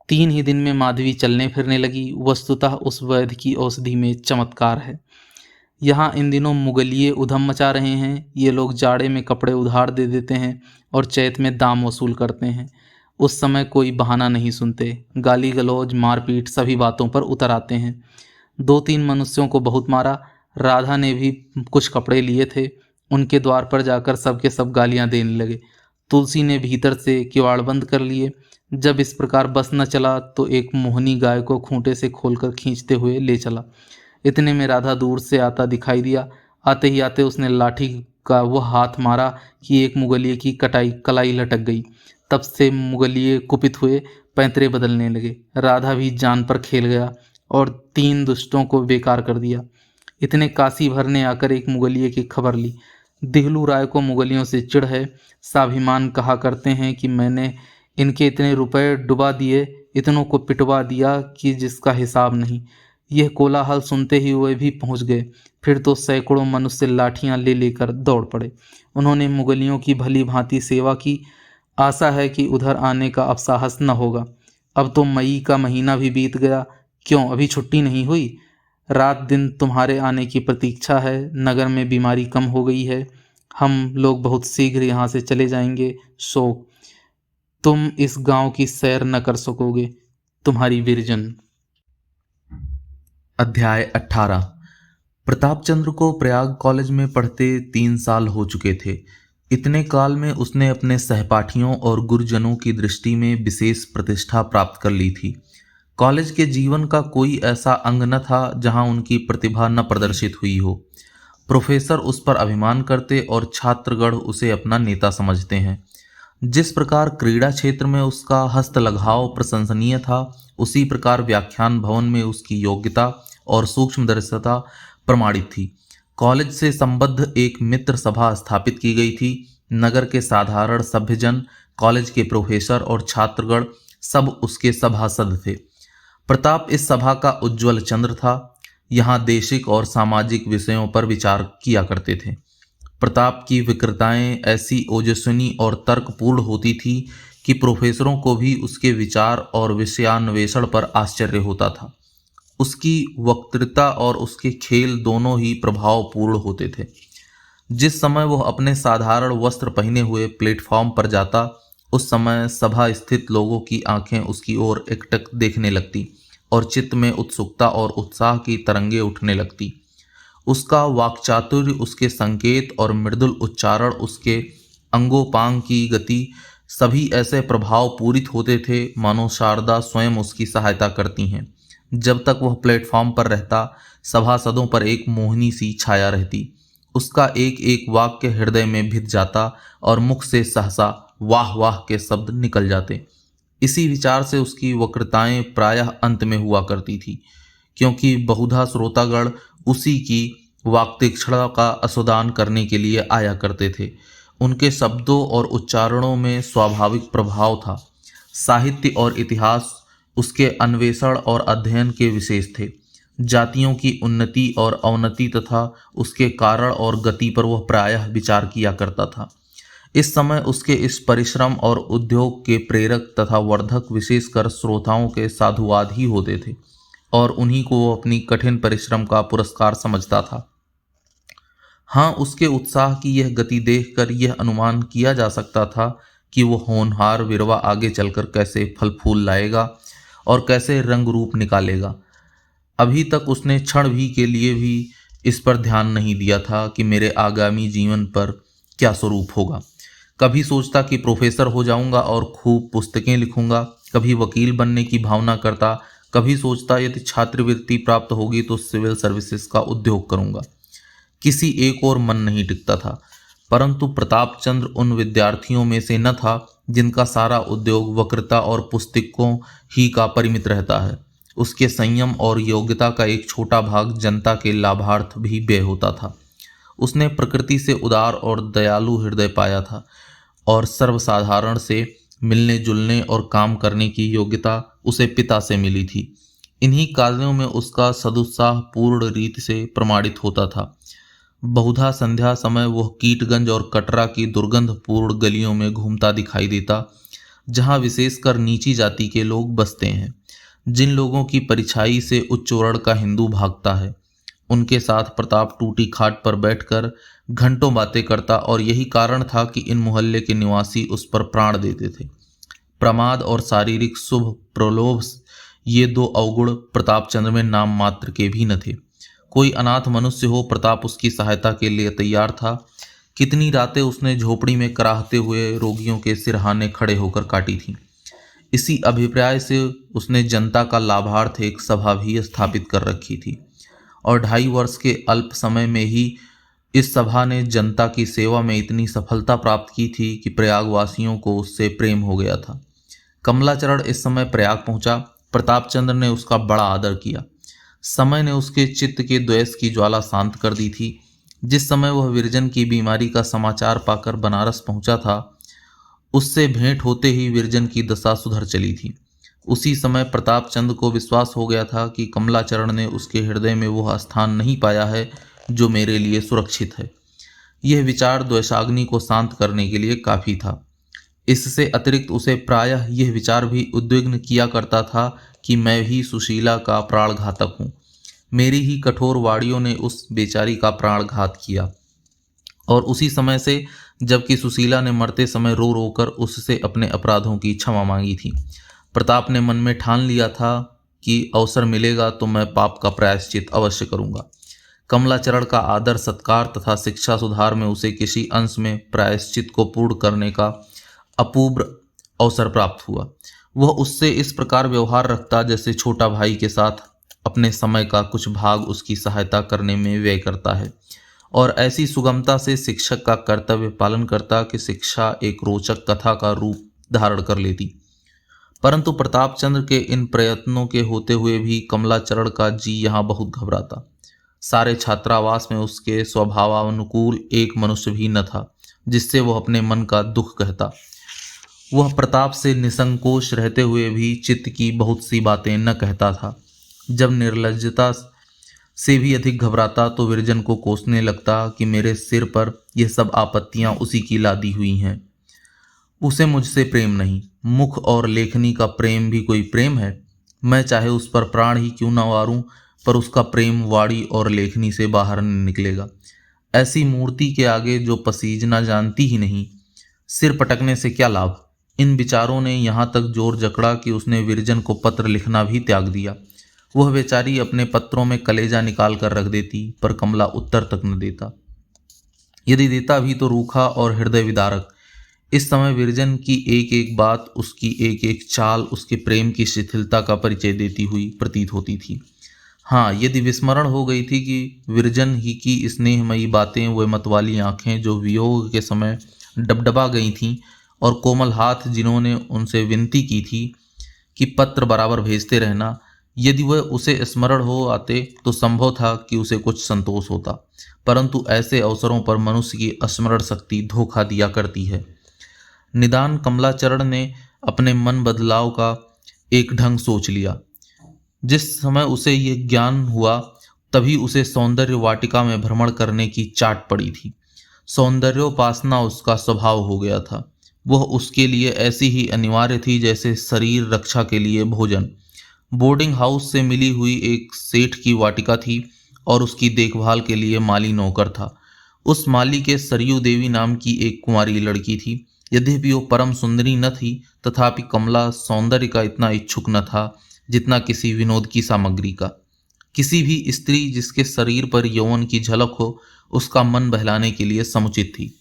3 ही दिन में माधवी चलने फिरने लगी। वस्तुतः उस वैद्य की औषधि में चमत्कार है। यहाँ इन दिनों मुगलिये उधम मचा रहे हैं। ये लोग जाड़े में कपड़े उधार दे देते हैं और चैत में दाम वसूल करते हैं। उस समय कोई बहाना नहीं सुनते। गाली गलौज, मारपीट सभी बातों पर उतर आते हैं। 2-3 मनुष्यों को बहुत मारा। राधा ने भी कुछ कपड़े लिए थे। उनके द्वार पर जाकर सबके सब गालियां देने लगे। तुलसी ने भीतर से किवाड़ बंद कर लिए। जब इस प्रकार बस न चला तो एक मोहनी गाय को खूंटे से खोलकर खींचते हुए ले चला। इतने में राधा दूर से आता दिखाई दिया। आते ही आते उसने लाठी का वो हाथ मारा कि एक मुगलिये की कलाई लटक गई। तब से मुगलिये कुपित हुए पैंतरे बदलने लगे। राधा भी जान पर खेल गया और 3 दुष्टों को बेकार कर दिया। इतने काशी भर ने आकर एक मुगलिये की खबर ली। दिगलू राय को मुगलियों से चिढ़ है। स्वाभिमान कहा करते हैं कि मैंने इनके इतने रुपए डुबा दिए, इतनों को पिटवा दिया कि जिसका हिसाब नहीं। यह कोलाहल सुनते ही वे भी पहुंच गए। फिर तो सैकड़ों मनुष्य लाठियां ले लेकर दौड़ पड़े। उन्होंने मुगलियों की भली भांति सेवा की। आशा है कि उधर आने का अब साहस न होगा। अब तो मई का महीना भी बीत गया, क्यों अभी छुट्टी नहीं हुई? रात दिन तुम्हारे आने की प्रतीक्षा है। नगर में बीमारी कम हो गई है। हम लोग बहुत शीघ्र यहाँ से चले जाएंगे। सो तुम इस गांव की सैर न कर सकोगे। तुम्हारी विरजन। अध्याय 18। प्रतापचंद्र को प्रयाग कॉलेज में पढ़ते 3 साल हो चुके थे। इतने काल में उसने अपने सहपाठियों और गुरुजनों की दृष्टि में विशेष प्रतिष्ठा प्राप्त कर ली थी। कॉलेज के जीवन का कोई ऐसा अंग न था जहां उनकी प्रतिभा न प्रदर्शित हुई हो। प्रोफेसर उस पर अभिमान करते और छात्रगण उसे अपना नेता समझते हैं। जिस प्रकार क्रीड़ा क्षेत्र में उसका हस्तलघाव प्रशंसनीय था, उसी प्रकार व्याख्यान भवन में उसकी योग्यता और सूक्ष्मदर्शिता प्रमाणित थी। कॉलेज से संबद्ध एक मित्र सभा स्थापित की गई थी। नगर के साधारण सभ्यजन, कॉलेज के प्रोफेसर और छात्रगण सब उसके सभासद थे। प्रताप इस सभा का उज्ज्वल चंद्र था। यहाँ देशिक और सामाजिक विषयों पर विचार किया करते थे। प्रताप की विकृताएं ऐसी ओजस्विनी और तर्कपूर्ण होती थी कि प्रोफेसरों को भी उसके विचार और विषयान्वेषण पर आश्चर्य होता था। उसकी वक्तृता और उसके खेल दोनों ही प्रभावपूर्ण होते थे। जिस समय वह अपने साधारण वस्त्र पहने हुए प्लेटफॉर्म पर जाता, उस समय सभा स्थित लोगों की आंखें उसकी ओर एकटक देखने लगती और चित्त में उत्सुकता और उत्साह की तरंगें उठने लगती। उसका वाक्चातुर्य, उसके संकेत और मृदुल उच्चारण, उसके अंगोपांग की गति सभी ऐसे प्रभाव पूरित होते थे मानो शारदा स्वयं उसकी सहायता करती हैं। जब तक वह प्लेटफॉर्म पर रहता, सभासदों पर एक मोहिनी सी छाया रहती। उसका एक एक वाक्य हृदय में भिद जाता और मुख से सहसा वाह वाह के शब्द निकल जाते। इसी विचार से उसकी वक्तृताएं प्रायः अंत में हुआ करती थी, क्योंकि बहुधा श्रोतागण उसी की वाक्तीक्षणता का आस्वादन करने के लिए आया करते थे। उनके शब्दों और उच्चारणों में स्वाभाविक प्रभाव था। साहित्य और इतिहास उसके अन्वेषण और अध्ययन के विशेष थे। जातियों की उन्नति और अवनति तथा उसके कारण और गति पर वह प्रायः विचार किया करता था। इस समय उसके इस परिश्रम और उद्योग के प्रेरक तथा वर्धक विशेषकर श्रोताओं के साधुवाद ही होते थे और उन्हीं को वो अपनी कठिन परिश्रम का पुरस्कार समझता था। हाँ, उसके उत्साह की यह गति देखकर यह अनुमान किया जा सकता था कि वो होनहार विरवा आगे चलकर कैसे फल फूल लाएगा और कैसे रंग रूप निकालेगा। अभी तक उसने क्षण भी के लिए भी इस पर ध्यान नहीं दिया था कि मेरे आगामी जीवन पर क्या स्वरूप होगा। कभी सोचता कि प्रोफेसर हो जाऊंगा और खूब पुस्तकें लिखूंगा, कभी वकील बनने की भावना करता, कभी सोचता यदि छात्रवृत्ति प्राप्त होगी तो सिविल सर्विसेज का उद्योग करूंगा। किसी एक और मन नहीं टिकता था। परंतु प्रतापचंद्र उन विद्यार्थियों में से न था जिनका सारा उद्योग वक्रता और पुस्तकों ही का परिमित रहता है। उसके संयम और योग्यता का एक छोटा भाग जनता के लाभार्थ भी व्यय होता था। उसने प्रकृति से उदार और दयालु हृदय पाया था और सर्वसाधारण से मिलने जुलने और काम करने की योग्यता उसे पिता से मिली थी। इन्हीं कार्यों में उसका सदुत्साह पूर्ण रीति से प्रमाणित होता था। बहुधा संध्या समय वह कीटगंज और कटरा की दुर्गंधपूर्ण गलियों में घूमता दिखाई देता, जहां विशेषकर नीची जाति के लोग बसते हैं, जिन लोगों की परिछाई से उच्च वर्ण का हिंदू भागता है। उनके साथ प्रताप टूटी खाट पर बैठकर घंटों बातें करता और यही कारण था कि इन मोहल्ले के निवासी उस पर प्राण देते थे। प्रमाद और शारीरिक शुभ प्रलोभ, ये 2 अवगुण प्रतापचंद्र में नाम मात्र के भी न थे। कोई अनाथ मनुष्य हो, प्रताप उसकी सहायता के लिए तैयार था। कितनी रातें उसने झोपड़ी में कराहते हुए रोगियों के सिरहाने खड़े होकर काटी थीं। इसी अभिप्राय से उसने जनता का लाभार्थ एक सभा भी स्थापित कर रखी थी और 2.5 वर्ष के अल्प समय में ही इस सभा ने जनता की सेवा में इतनी सफलता प्राप्त की थी कि प्रयागवासियों को उससे प्रेम हो गया था। कमलाचरण इस समय प्रयाग पहुंचा। प्रतापचंद्र ने उसका बड़ा आदर किया। समय ने उसके चित्त के द्वेष की ज्वाला शांत कर दी थी। जिस समय वह विरजन की बीमारी का समाचार पाकर बनारस पहुंचा था, उससे भेंट होते ही विरजन की दशा सुधर चली थी। उसी समय प्रतापचंद्र को विश्वास हो गया था कि कमलाचरण ने उसके हृदय में वह स्थान नहीं पाया है जो मेरे लिए सुरक्षित है। यह विचार द्वेषाग्नि को शांत करने के लिए काफी था। इससे अतिरिक्त उसे प्रायः यह विचार भी उद्विग्न किया करता था कि मैं ही सुशीला का प्राणघातक हूँ। मेरी ही कठोर वाड़ियों ने उस बेचारी का प्राणघात किया। और उसी समय से, जबकि सुशीला ने मरते समय रो रो कर उससे अपने अपराधों की क्षमा मांगी थी, प्रताप ने मन में ठान लिया था कि अवसर मिलेगा तो मैं पाप का प्रायश्चित अवश्य करूंगा। कमलाचरण का आदर सत्कार तथा शिक्षा सुधार में उसे किसी अंश में प्रायश्चित को पूर्ण करने का अपूर्व अवसर प्राप्त हुआ। वह उससे इस प्रकार व्यवहार रखता जैसे छोटा भाई के साथ अपने समय का कुछ भाग उसकी सहायता करने में व्यय करता है, और ऐसी सुगमता से शिक्षक का कर्तव्य पालन करता कि शिक्षा एक रोचक कथा का रूप धारण कर लेती। परंतु प्रतापचंद्र के इन प्रयत्नों के होते हुए भी कमलाचरण का जी यहाँ बहुत घबराता। सारे छात्रावास में उसके स्वभावानुकूल एक मनुष्य भी न था जिससे वह अपने मन का दुख कहता। वह प्रताप से निसंकोच रहते हुए भी चित्त की बहुत सी बातें न कहता था। जब निर्लज्जता से भी अधिक घबराता तो विरजन को कोसने लगता कि मेरे सिर पर यह सब आपत्तियां उसी की लादी हुई हैं। उसे मुझसे प्रेम नहीं, मुख और लेखनी का प्रेम भी कोई प्रेम है? मैं चाहे उस पर प्राण ही क्यों न वारूं, पर उसका प्रेम वाणी और लेखनी से बाहर नहीं निकलेगा। ऐसी मूर्ति के आगे जो पसीजना जानती ही नहीं, सिर पटकने से क्या लाभ? इन विचारों ने यहाँ तक जोर जकड़ा कि उसने विरजन को पत्र लिखना भी त्याग दिया। वह बेचारी अपने पत्रों में कलेजा निकाल कर रख देती, पर कमला उत्तर तक न देता। यदि देता भी तो रूखा और हृदय विदारक। इस समय विरजन की एक एक बात, उसकी एक एक चाल उसके प्रेम की शिथिलता का परिचय देती हुई प्रतीत होती थी। हाँ, यदि विस्मरण हो गई थी कि विरजन ही की स्नेहमयी बातें, वे मतवाली आंखें जो वियोग के समय डबडबा गई थीं, और कोमल हाथ जिन्होंने उनसे विनती की थी कि पत्र बराबर भेजते रहना, यदि वह उसे स्मरण हो आते तो संभव था कि उसे कुछ संतोष होता। परंतु ऐसे अवसरों पर मनुष्य की स्मरण शक्ति धोखा दिया करती है। निदान कमलाचरण ने अपने मन बदलाव का एक ढंग सोच लिया। जिस समय उसे ये ज्ञान हुआ, तभी उसे सौंदर्य वाटिका में भ्रमण करने की चाट पड़ी थी। सौंदर्योपासना उसका स्वभाव हो गया था। वह उसके लिए ऐसी ही अनिवार्य थी जैसे शरीर रक्षा के लिए भोजन। बोर्डिंग हाउस से मिली हुई एक सेठ की वाटिका थी और उसकी देखभाल के लिए माली नौकर था। उस माली के सरयू देवी नाम की एक कुंवारी लड़की थी। यद्यपि वो परम सुंदरी न थी, तथापि कमला सौंदर्य का इतना इच्छुक न था जितना किसी विनोद की सामग्री का। किसी भी स्त्री जिसके शरीर पर यौवन की झलक हो, उसका मन बहलाने के लिए समुचित थी।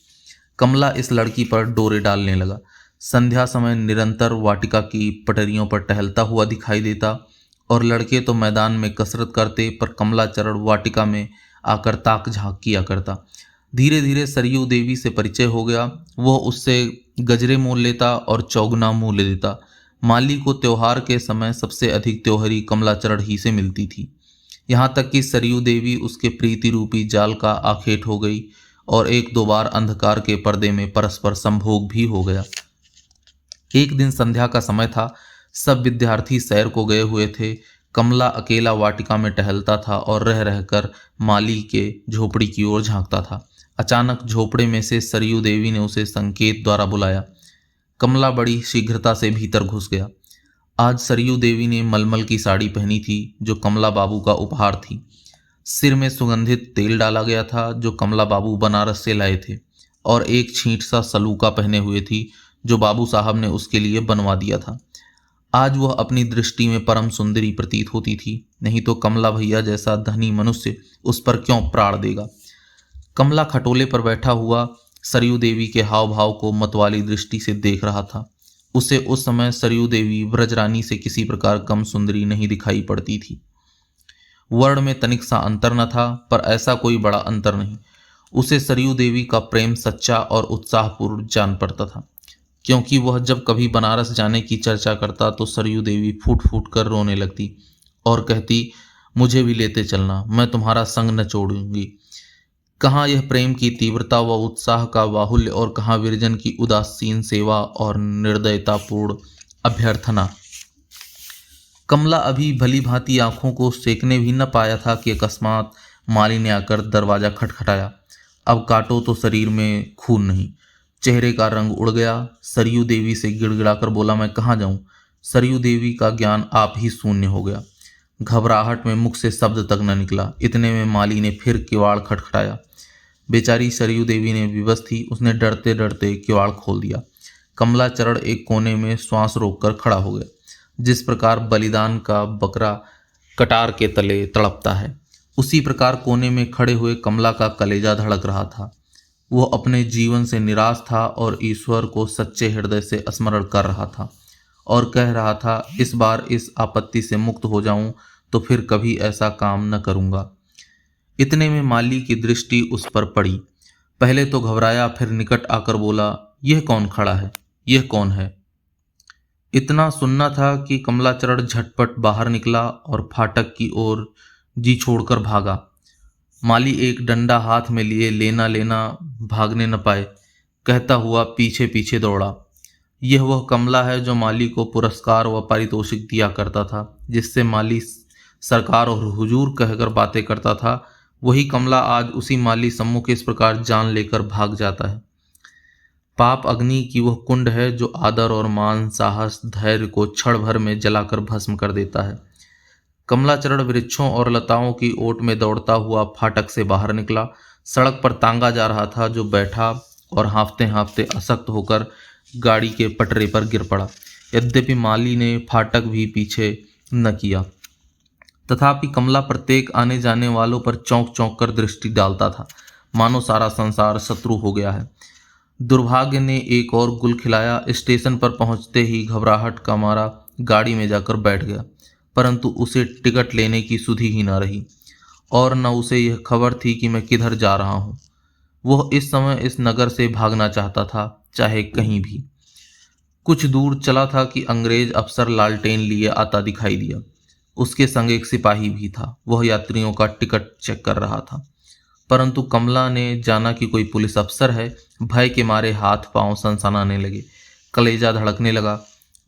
कमला इस लड़की पर डोरे डालने लगा। संध्या समय निरंतर वाटिका की पटरियों पर टहलता हुआ दिखाई देता, और लड़के तो मैदान में कसरत करते, पर कमलाचरण वाटिका में आकर ताक झांक किया करता। धीरे धीरे सरयू देवी से परिचय हो गया। वह उससे गजरे मोल लेता और चौगुना मूल्य देता। माली को त्योहार के समय सबसे अधिक त्योहरी कमलाचरण ही से मिलती थी। यहाँ तक कि सरयू देवी उसके प्रीति रूपी जाल का आखेट हो गई, और एक दो बार अंधकार के पर्दे में परस्पर संभोग भी हो गया। एक दिन संध्या का समय था। सब विद्यार्थी सैर को गए हुए थे। कमला अकेला वाटिका में टहलता था और रह रहकर माली के झोपड़ी की ओर झांकता था। अचानक झोपड़े में से सरयू देवी ने उसे संकेत द्वारा बुलाया। कमला बड़ी शीघ्रता से भीतर घुस गया। आज सरयू देवी ने मलमल की साड़ी पहनी थी जो कमला बाबू का उपहार थी। सिर में सुगंधित तेल डाला गया था जो कमला बाबू बनारस से लाए थे, और एक छींट सा सलूका पहने हुए थी जो बाबू साहब ने उसके लिए बनवा दिया था। आज वह अपनी दृष्टि में परम सुंदरी प्रतीत होती थी, नहीं तो कमला भैया जैसा धनी मनुष्य उस पर क्यों प्राण देगा। कमला खटोले पर बैठा हुआ सरयू देवी के हाव भाव को मतवाली दृष्टि से देख रहा था। उसे उस समय सरयू देवी ब्रजरानी से किसी प्रकार कम सुंदरी नहीं दिखाई पड़ती थी। वर्ण में तनिक सा अंतर न था, पर ऐसा कोई बड़ा अंतर नहीं। उसे सरयू देवी का प्रेम सच्चा और उत्साहपूर्ण जान पड़ता था, क्योंकि वह जब कभी बनारस जाने की चर्चा करता तो सरयू देवी फूट फूट कर रोने लगती और कहती, मुझे भी लेते चलना, मैं तुम्हारा संग न छोड़ूंगी। कहाँ यह प्रेम की तीव्रता व उत्साह का बाहुल्य और कहाँ विरजन की उदासीन सेवा और निर्दयतापूर्ण अभ्यर्थना। कमला अभी भली भांति आंखों को सेकने भी न पाया था कि अकस्मात माली ने आकर दरवाजा खटखटाया। अब काटो तो शरीर में खून नहीं, चेहरे का रंग उड़ गया। सरयू देवी से गिड़गिड़ाकर बोला, मैं कहाँ जाऊं? सरयू देवी का ज्ञान आप ही शून्य हो गया। घबराहट में मुख से शब्द तक न निकला। इतने में माली ने फिर किवाड़ खटखटाया। बेचारी सरयू देवी ने विवश थी, उसने डरते डरते किवाड़ खोल दिया। कमला चरण एक कोने में श्वास रोककर खड़ा हो गया, जिस प्रकार बलिदान का बकरा कटार के तले तड़पता है, उसी प्रकार कोने में खड़े हुए कमला का कलेजा धड़क रहा था। वो अपने जीवन से निराश था और ईश्वर को सच्चे हृदय से स्मरण कर रहा था और कह रहा था, इस बार इस आपत्ति से मुक्त हो जाऊं तो फिर कभी ऐसा काम न करूंगा। इतने में माली की दृष्टि उस पर पड़ी। पहले तो घबराया, फिर निकट आकर बोला, यह कौन खड़ा है? यह कौन है? इतना सुनना था कि कमलाचरण झटपट बाहर निकला और फाटक की ओर जी छोड़कर भागा। माली एक डंडा हाथ में लिए लेना लेना भागने न पाए, कहता हुआ पीछे पीछे दौड़ा। यह वह कमला है जो माली को पुरस्कार व पारितोषिक दिया करता था, जिससे माली सरकार और हुजूर कहकर बातें करता था। वही कमला आज उसी माली सम्मुख इस प्रकार जान लेकर भाग जाता है। पाप अग्नि की वह कुंड है जो आदर और मान, साहस, धैर्य को क्षण भर में जलाकर भस्म कर देता है। कमलाचरण वृक्षों और लताओं की ओट में दौड़ता हुआ फाटक से बाहर निकला। सड़क पर तांगा जा रहा था, जो बैठा और हाँफते हाँफते अशक्त होकर गाड़ी के पटरे पर गिर पड़ा। यद्यपि माली ने फाटक भी पीछे न किया, तथापि कमला प्रत्येक आने जाने वालों पर चौंक चौंक कर दृष्टि डालता था, मानो सारा संसार शत्रु हो गया है। दुर्भाग्य ने एक और गुल खिलाया। स्टेशन पर पहुंचते ही घबराहट का मारा गाड़ी में जाकर बैठ गया, परंतु उसे टिकट लेने की सुधि ही न रही और न उसे यह खबर थी कि मैं किधर जा रहा हूँ। वह इस समय इस नगर से भागना चाहता था, चाहे कहीं भी। कुछ दूर चला था कि अंग्रेज अफसर लालटेन लिए आता दिखाई दिया। उसके संग एक सिपाही भी था। वह यात्रियों का टिकट चेक कर रहा था, परंतु कमला ने जाना कि कोई पुलिस अफसर है। भय के मारे हाथ पांव सनसनाने लगे, कलेजा धड़कने लगा।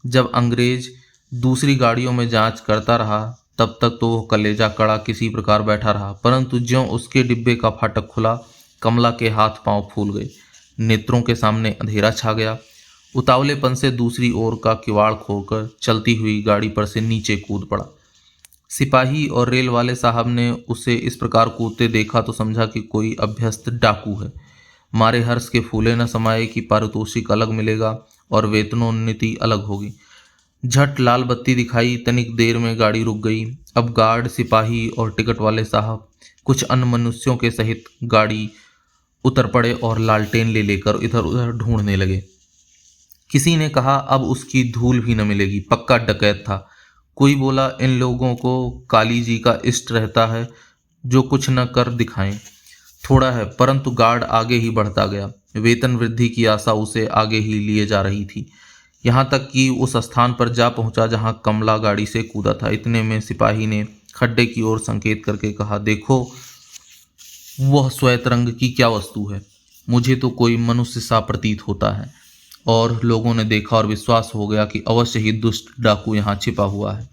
जब अंग्रेज दूसरी गाड़ियों में जांच करता रहा, तब तक तो वह कलेजा कड़ा किसी प्रकार बैठा रहा, परंतु ज्यों उसके डिब्बे का फाटक खुला, कमला के हाथ पांव फूल गए, नेत्रों के सामने अंधेरा छा गया। उतावलेपन से दूसरी ओर का किवाड़ खोलकर चलती हुई गाड़ी पर से नीचे कूद पड़ा। सिपाही और रेल वाले साहब ने उसे इस प्रकार कूदते देखा तो समझा कि कोई अभ्यस्त डाकू है। मारे हर्ष के फूले न समाये कि पारितोषिक अलग मिलेगा और वेतनोन्नति अलग होगी। झट लाल बत्ती दिखाई, तनिक देर में गाड़ी रुक गई। अब गार्ड, सिपाही और टिकट वाले साहब कुछ अन्य मनुष्यों के सहित गाड़ी उतर पड़े और लालटेन ले लेकर इधर उधर ढूंढने लगे। किसी ने कहा, अब उसकी धूल भी न मिलेगी, पक्का डकैत था। कोई बोला, इन लोगों को काली जी का इष्ट रहता है, जो कुछ न कर दिखाएं। थोड़ा है, परंतु गार्ड आगे ही बढ़ता गया। वेतन वृद्धि की आशा उसे आगे ही लिए जा रही थी, यहाँ तक कि उस स्थान पर जा पहुंचा जहां कमला गाड़ी से कूदा था। इतने में सिपाही ने खड्डे की ओर संकेत करके कहा, देखो वह श्वेत रंग की क्या वस्तु है? मुझे तो कोई मनुष्य सा प्रतीत होता है। और लोगों ने देखा और विश्वास हो गया कि अवश्य ही दुष्ट डाकू यहाँ छिपा हुआ है।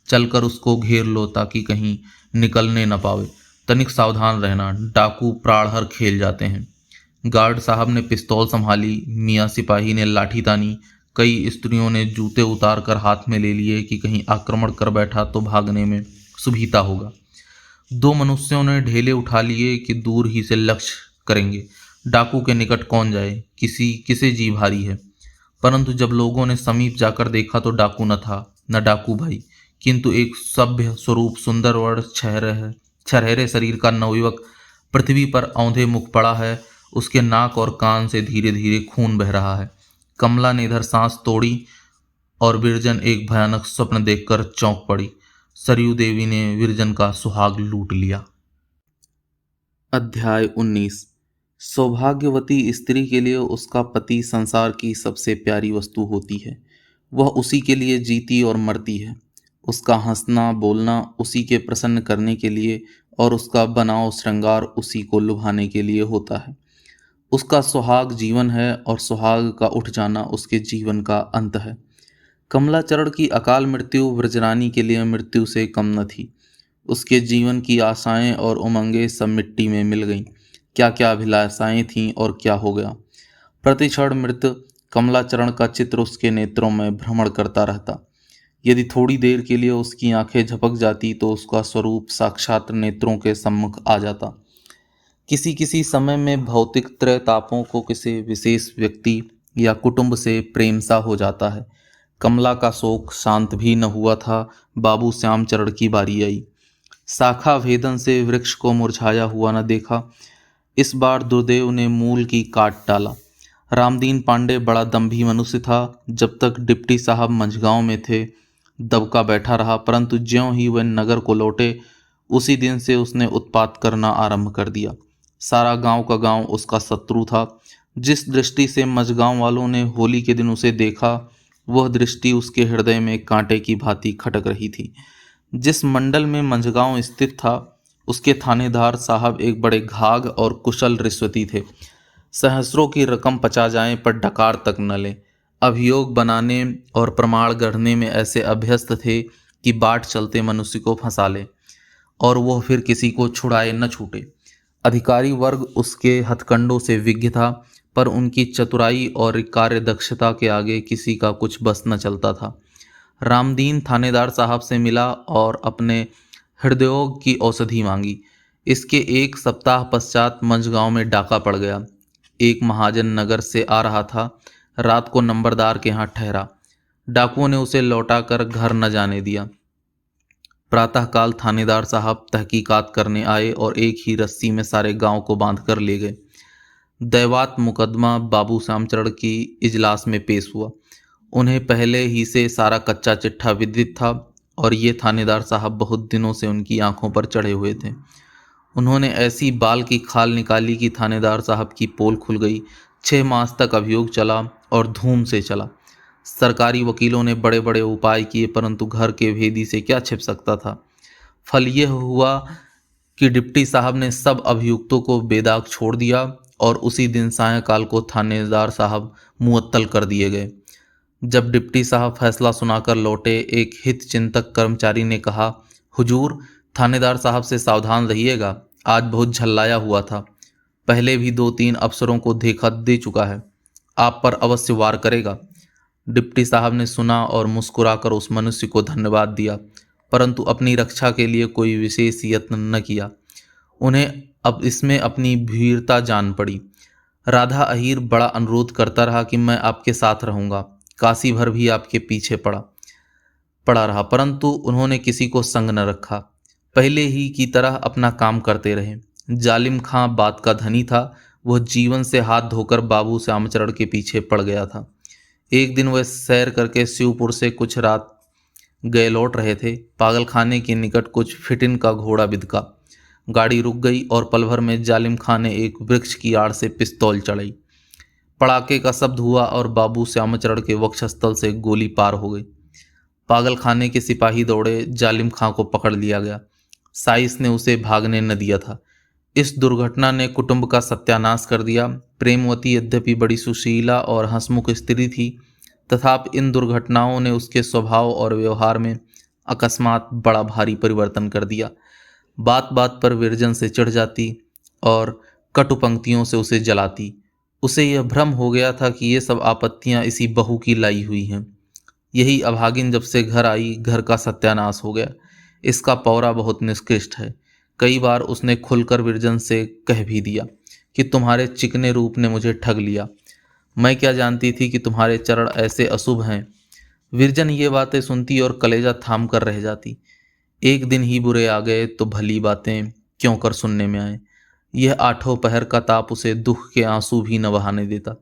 चलकर उसको घेर लो ताकि कहीं निकलने न पावे। तनिक सावधान रहना, डाकू प्राणहर खेल जाते हैं। गार्ड साहब ने पिस्तौल संभाली, मियाँ सिपाही ने लाठी तानी, कई स्त्रियों ने जूते उतार कर हाथ में ले लिए कि कहीं आक्रमण कर बैठा तो भागने में सुविधा होगा। दो मनुष्यों ने ढेले उठा लिए कि दूर ही से लक्ष्य करेंगे। डाकू के निकट कौन जाए, किसे जी भारी है। परंतु जब लोगों ने समीप जाकर देखा तो डाकू न था, न डाकू भाई, किंतु एक सभ्य स्वरूप, सुंदर वर्ण, छरहरे शरीर का नवयुवक पृथ्वी पर औंधे मुख पड़ा है। उसके नाक और कान से धीरे धीरे खून बह रहा है। कमला ने इधर सांस तोड़ी और बिरजन एक भयानक स्वप्न देखकर चौंक पड़ी। सरयू देवी ने विरजन का सुहाग लूट लिया। अध्याय 19। सौभाग्यवती स्त्री के लिए उसका पति संसार की सबसे प्यारी वस्तु होती है। वह उसी के लिए जीती और मरती है। उसका हंसना बोलना उसी के प्रसन्न करने के लिए और उसका बनाव श्रृंगार उसी को लुभाने के लिए होता है। उसका सुहाग जीवन है और सुहाग का उठ जाना उसके जीवन का अंत है। कमलाचरण की अकाल मृत्यु व्रजरानी के लिए मृत्यु से कम न थी। उसके जीवन की आशाएं और उमंगें सब मिट्टी में मिल गईं। क्या क्या अभिलाषाएं थीं और क्या हो गया। प्रतिक्षण मृत कमलाचरण का चित्र उसके नेत्रों में भ्रमण करता रहता। यदि थोड़ी देर के लिए उसकी आंखें झपक जाती तो उसका स्वरूप साक्षात नेत्रों के सम्मुख आ जाता। किसी किसी समय में भौतिक त्रैतापों को किसी विशेष व्यक्ति या कुटुंब से प्रेम सा हो जाता है। कमला का शोक शांत भी न हुआ था। बाबू श्यामचरण की बारी आई। शाखा भेदन से वृक्ष को मुरझाया हुआ न देखा। इस बार दुर्देव ने मूल की काट डाला। रामदीन पांडे बड़ा दम्भी मनुष्य था। जब तक डिप्टी साहब मंझगांव में थे दबका बैठा रहा, परंतु ज्यों ही वह नगर को लौटे उसी दिन से उसने उत्पात करना आरंभ कर दिया। सारा गांव का गांव उसका शत्रु था। जिस दृष्टि से मंझगांव वालों ने होली के दिन उसे देखा वह दृष्टि उसके हृदय में कांटे की भांति खटक रही थी। जिस मंडल में मंझगांव स्थित था उसके थानेदार साहब एक बड़े घाघ और कुशल रिश्वती थे। सहस्रों की रकम पचा जाए पर डकार तक न ले। अभियोग बनाने और प्रमाण गढ़ने में ऐसे अभ्यस्त थे कि बाट चलते मनुष्य को फंसा ले और वह फिर किसी को छुड़ाए न छूटे। अधिकारी वर्ग उसके हथकंडों से विज्ञ था, पर उनकी चतुराई और कार्य दक्षता के आगे किसी का कुछ बस न चलता था। रामदीन थानेदार साहब से मिला और अपने हृदयोग की औषधि मांगी। इसके एक सप्ताह पश्चात मंझगांव में डाका पड़ गया। एक महाजन नगर से आ रहा था। रात को नंबरदार के यहाँ ठहरा। डाकुओं ने उसे लौटाकर घर न जाने दिया। प्रातःकाल थानेदार साहब तहकीकात करने आए और एक ही रस्सी में सारे गांव को बांधकर ले गए। दैवात मुकदमा बाबू श्यामचरण की इजलास में पेश हुआ। उन्हें पहले ही से सारा कच्चा चिट्ठा विदित था और ये थानेदार साहब बहुत दिनों से उनकी आंखों पर चढ़े हुए थे। उन्होंने ऐसी बाल की खाल निकाली कि थानेदार साहब की पोल खुल गई। 6 मास तक अभियोग चला और धूम से चला। सरकारी वकीलों ने बड़े बड़े उपाय किए, परंतु घर के भेदी से क्या छिप सकता था। फल यह हुआ कि डिप्टी साहब ने सब अभियुक्तों को बेदाग छोड़ दिया और उसी दिन सायंकाल को थानेदार साहब मुअत्तल कर दिए गए। जब डिप्टी साहब फैसला सुनाकर लौटे, एक हित चिंतक कर्मचारी ने कहा, हुजूर, थानेदार साहब से सावधान रहिएगा, आज बहुत झल्लाया हुआ था। पहले भी 2-3 अफसरों को धोखा दे चुका है, आप पर अवश्य वार करेगा। डिप्टी साहब ने सुना और मुस्कुराकर उस मनुष्य को धन्यवाद दिया, परंतु अपनी रक्षा के लिए कोई विशेष यत्न न किया। उन्हें अब इसमें अपनी भीरता जान पड़ी। राधा अहीर बड़ा अनुरोध करता रहा कि मैं आपके साथ रहूँगा। काशी भर भी आपके पीछे पड़ा रहा, परंतु उन्होंने किसी को संग न रखा। पहले ही की तरह अपना काम करते रहे। जालिम खां बात का धनी था। वह जीवन से हाथ धोकर बाबू श्यामचरण के पीछे पड़ गया था। एक दिन वह सैर करके शिवपुर से कुछ रात गए लौट रहे थे। पागलखाने के निकट कुछ फिटिन का घोड़ा बिदका। गाड़ी रुक गई और पल भर में जालिम खां ने एक वृक्ष की आड़ से पिस्तौल चढ़ाई। पड़ाके का शब्द हुआ और बाबू श्यामचरण के वक्षस्थल से गोली पार हो गई। पागलखाने के सिपाही दौड़े। जालिम खां को पकड़ लिया गया। साइस ने उसे भागने न दिया था। इस दुर्घटना ने कुटुंब का सत्यानाश कर दिया। प्रेमवती यद्यपि बड़ी सुशीला और हंसमुख स्त्री थी, तथापि इन दुर्घटनाओं ने उसके स्वभाव और व्यवहार में अकस्मात बड़ा भारी परिवर्तन कर दिया। बात बात पर विरजन से चिढ़ जाती और कटु पंक्तियों से उसे जलाती। उसे यह भ्रम हो गया था कि ये सब आपत्तियां इसी बहू की लाई हुई हैं। यही अभागिन जब से घर आई, घर का सत्यानाश हो गया। इसका पौरा बहुत निष्कृष्ट है। कई बार उसने खुलकर विरजन से कह भी दिया कि तुम्हारे चिकने रूप ने मुझे ठग लिया। मैं क्या जानती थी कि तुम्हारे चरण ऐसे अशुभ हैं। विरजन ये बातें सुनती और कलेजा थाम कर रह जाती। एक दिन ही बुरे आ गए तो भली बातें क्यों कर सुनने में आए। यह 8 पहर का ताप उसे दुख के आंसू भी न बहाने देता।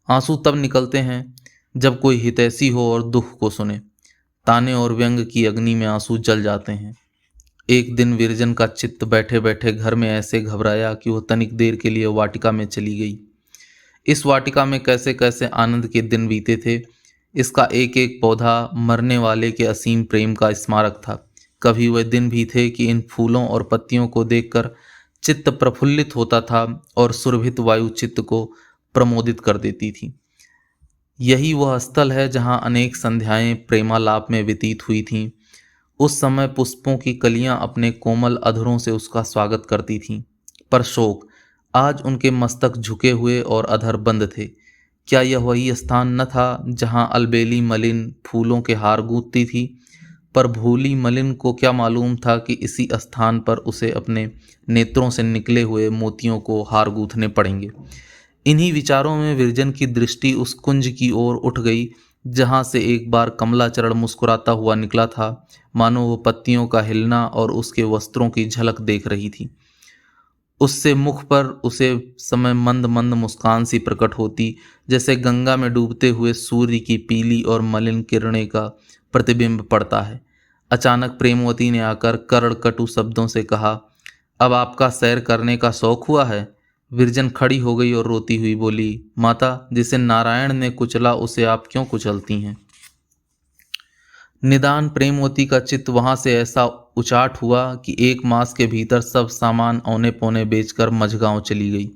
आंसू तब निकलते हैं जब कोई हितैषी हो और दुख को सुने। ताने और व्यंग की अग्नि में आंसू जल जाते हैं। एक दिन विरजन का चित्त बैठे बैठे घर में ऐसे घबराया कि वह तनिक देर के लिए वाटिका में चली गई। इस वाटिका में कैसे कैसे आनंद के दिन बीते थे। इसका एक एक पौधा मरने वाले के असीम प्रेम का स्मारक था। कभी वह दिन भी थे कि इन फूलों और पत्तियों को देखकर चित्त प्रफुल्लित होता था और सुरभित वायु चित्त को प्रमोदित कर देती थी। यही वह स्थल है जहाँ अनेक संध्याएं प्रेमालाप में व्यतीत हुई थीं। उस समय पुष्पों की कलियां अपने कोमल अधरों से उसका स्वागत करती थीं, पर शोक, आज उनके मस्तक झुके हुए और अधर बंद थे। क्या यह वही स्थान न था जहां अलबेली मलिन फूलों के हार गूंथती थी? पर भोली मलिन को क्या मालूम था कि इसी स्थान पर उसे अपने नेत्रों से निकले हुए मोतियों को हार गूंथने पड़ेंगे। इन्हीं विचारों में विरजन की दृष्टि उस कुंज की ओर उठ गई जहां से एक बार कमलाचरण मुस्कुराता हुआ निकला था, मानो वो पत्तियों का हिलना और उसके वस्त्रों की झलक देख रही थी। उससे मुख पर उसे समय मंद मंद मुस्कान सी प्रकट होती, जैसे गंगा में डूबते हुए सूर्य की पीली और मलिन किरणें का प्रतिबिंब पड़ता है। अचानक प्रेमवती ने आकर कर्ण कटु शब्दों से कहा, अब आपका सैर करने का शौक हुआ है? विरजन खड़ी हो गई और रोती हुई बोली, माता, जिसे नारायण ने कुचला उसे आप क्यों कुचलती हैं? निदान प्रेमवती का चित्त वहां से ऐसा उचाट हुआ कि एक मास के भीतर सब सामान औने पौने बेचकर मझगांव चली गई।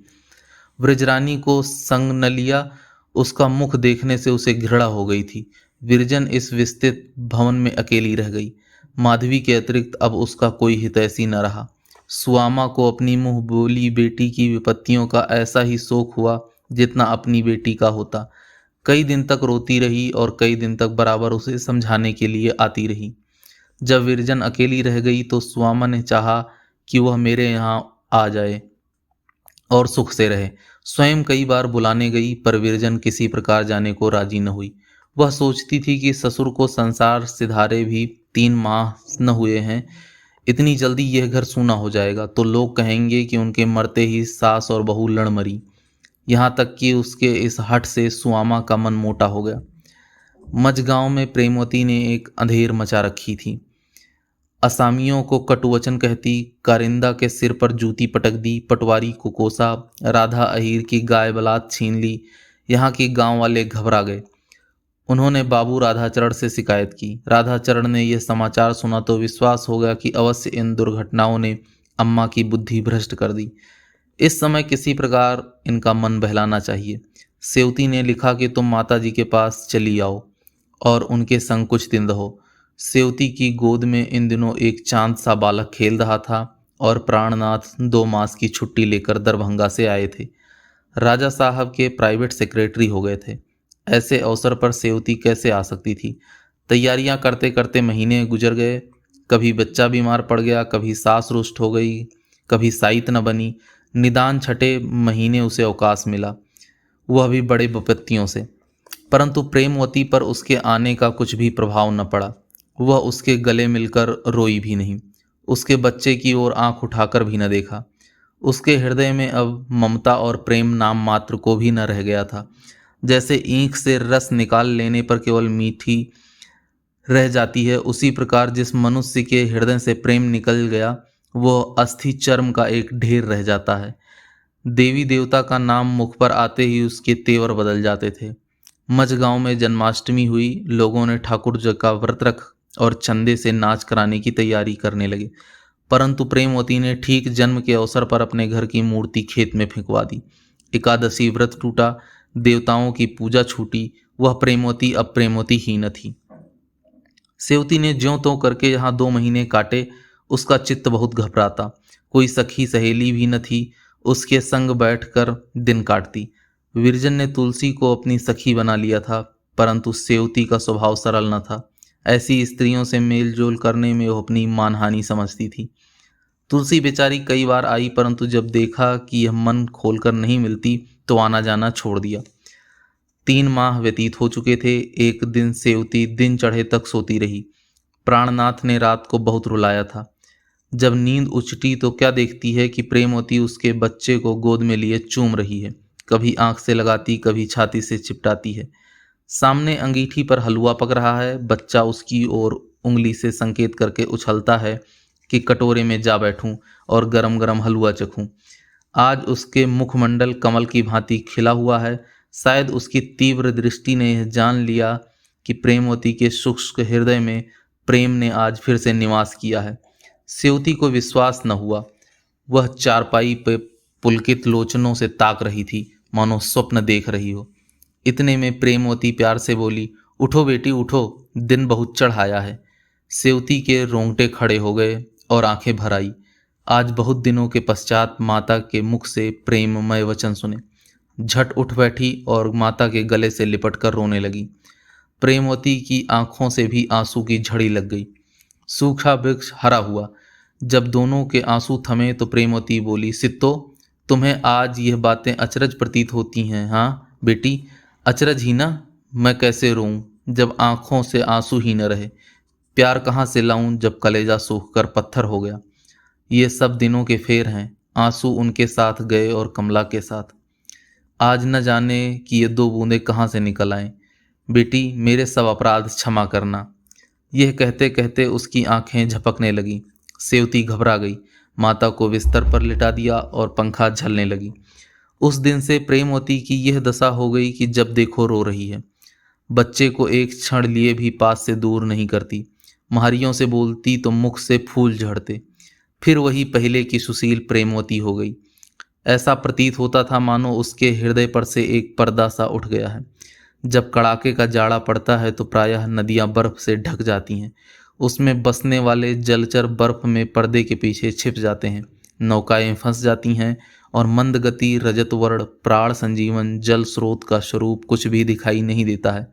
व्रजरानी को संग न लिया, उसका मुख देखने से उसे घृणा हो गई थी। विरजन इस विस्तृत भवन में अकेली रह गई। माधवी के अतिरिक्त अब उसका कोई हितैषी न रहा। सुआमा को अपनी मुंह बोली बेटी की विपत्तियों का ऐसा ही शोक हुआ जितना अपनी बेटी का होता। कई दिन तक रोती रही और कई दिन तक बराबर उसे समझाने के लिए आती रही। जब विरजन अकेली रह गई तो सुआमा ने चाहा कि वह मेरे यहाँ आ जाए और सुख से रहे। स्वयं कई बार बुलाने गई, पर विरजन किसी प्रकार जाने को राजी न हुई। वह सोचती थी कि ससुर को संसार सिधारे भी 3 माह न हुए हैं, इतनी जल्दी यह घर सूना हो जाएगा तो लोग कहेंगे कि उनके मरते ही सास और बहू लड़ मरी। यहाँ तक कि उसके इस हठ से सुआमा का मन मोटा हो गया। मझगांव में प्रेमवती ने एक अंधेर मचा रखी थी। असामियों को कटुवचन कहती, कारिंदा के सिर पर जूती पटक दी, पटवारी को कोसा, राधा अहीर की गाय बलात छीन ली। यहाँ के गांव वाले घबरा गए। उन्होंने बाबू राधाचरण से शिकायत की। राधाचरण ने यह समाचार सुना तो विश्वास हो गया कि अवश्य इन दुर्घटनाओं ने अम्मा की बुद्धि भ्रष्ट कर दी। इस समय किसी प्रकार इनका मन बहलाना चाहिए। सेवती ने लिखा कि तुम माता जी के पास चली आओ और उनके संग कुछ दिन रहो। सेवती की गोद में इन दिनों एक चांद सा बालक खेल रहा था और प्राणनाथ 2 मास की छुट्टी लेकर दरभंगा से आए थे। राजा साहब के प्राइवेट सेक्रेटरी हो गए थे। ऐसे अवसर पर सेवती कैसे आ सकती थी? तैयारियां करते करते महीने गुजर गए। कभी बच्चा बीमार पड़ गया, कभी सास रुष्ट हो गई, कभी साइत न बनी। निदान छठे महीने उसे अवकाश मिला, वह भी बड़े विपत्तियों से। परंतु प्रेमवती पर उसके आने का कुछ भी प्रभाव न पड़ा। वह उसके गले मिलकर रोई भी नहीं, उसके बच्चे की ओर आंख उठाकर भी न देखा। उसके हृदय में अब ममता और प्रेम नाम मात्र को भी न रह गया था। जैसे ईंख से रस निकाल लेने पर केवल मीठी रह जाती है, उसी प्रकार जिस मनुष्य के हृदय से प्रेम निकल गया वह अस्थि चर्म का एक ढेर रह जाता है। देवी देवता का नाम मुख पर आते ही उसके तेवर बदल जाते थे। मझगांव में जन्माष्टमी हुई। लोगों ने ठाकुर जी का व्रत रख और चंदे से नाच कराने की तैयारी करने लगे। परंतु प्रेमवती ने ठीक जन्म के अवसर पर अपने घर की मूर्ति खेत में फेंकवा दी। एकादशी व्रत टूटा, देवताओं की पूजा छूटी। वह प्रेमवती अब प्रेमवती ही न थी। सेवती ने ज्यों त्यों करके यहाँ 2 महीने काटे। उसका चित्त बहुत घबराता। कोई सखी सहेली भी न थी उसके संग बैठकर दिन काटती। विरजन ने तुलसी को अपनी सखी बना लिया था, परंतु सेवती का स्वभाव सरल न था। ऐसी स्त्रियों से मेलजोल करने में वो अपनी मानहानि समझती थी। तुलसी बेचारी कई बार आई, परंतु जब देखा कि यह मन खोलकर नहीं मिलती तो आना जाना छोड़ दिया। 3 माह व्यतीत हो चुके थे। एक दिन सेवती दिन चढ़े तक सोती रही। प्राणनाथ ने रात को बहुत रुलाया था। जब नींद उचटी तो क्या देखती है कि प्रेमवती उसके बच्चे को गोद में लिए चूम रही है। कभी आंख से लगाती, कभी छाती से चिपटाती है। सामने अंगीठी पर हलवा पक रहा है। बच्चा उसकी ओर उंगली से संकेत करके उछलता है कि कटोरे में जा बैठूं और गरम गरम हलवा चखूं। आज उसके मुखमंडल कमल की भांति खिला हुआ है। शायद उसकी तीव्र दृष्टि ने यह जान लिया कि प्रेमवती के शुष्क हृदय में प्रेम ने आज फिर से निवास किया है। सेवती को विश्वास न हुआ। वह चारपाई पे पुलकित लोचनों से ताक रही थी, मानो स्वप्न देख रही हो। इतने में प्रेमवती प्यार से बोली, उठो बेटी उठो, दिन बहुत चढ़ाया है। सेवती के रोंगटे खड़े हो गए और आंखें भर आई। आज बहुत दिनों के पश्चात माता के मुख से प्रेममय वचन सुने। झट उठ बैठी और माता के गले से लिपट कर रोने लगी। प्रेमवती की आंखों से भी आंसू की झड़ी लग गई। सूखा वृक्ष हरा हुआ। जब दोनों के आंसू थमे तो प्रेमवती बोली, सित्तो, तुम्हें आज यह बातें अचरज प्रतीत होती हैं? हाँ बेटी, अचरज ही ना। मैं कैसे रोऊं जब आंखों से आंसू ही न रहे? प्यार कहाँ से लाऊं जब कलेजा सूख कर पत्थर हो गया? ये सब दिनों के फेर हैं। आंसू उनके साथ गए और कमला के साथ। आज न जाने कि ये दो बूंदें कहाँ से निकल आएं। बेटी, मेरे सब अपराध क्षमा करना। यह कहते कहते उसकी आंखें झपकने लगी। सेवती घबरा गई। माता को बिस्तर पर लिटा दिया और पंखा झलने लगी। उस दिन से प्रेमवती की यह दशा हो गई कि जब देखो रो रही है। बच्चे को एक क्षण लिए भी पास से दूर नहीं करती। महारियों से बोलती तो मुख से फूल झड़ते। फिर वही पहले की सुशील प्रेमवती हो गई। ऐसा प्रतीत होता था मानो उसके हृदय पर से एक पर्दा सा उठ गया है। जब कड़ाके का जाड़ा पड़ता है तो प्रायः नदियां बर्फ से ढक जाती हैं। उसमें बसने वाले जलचर बर्फ में पर्दे के पीछे छिप जाते हैं। नौकाएं फंस जाती हैं और मंद गति रजत वर्ण प्राण संजीवन जल स्रोत का स्वरूप कुछ भी दिखाई नहीं देता है।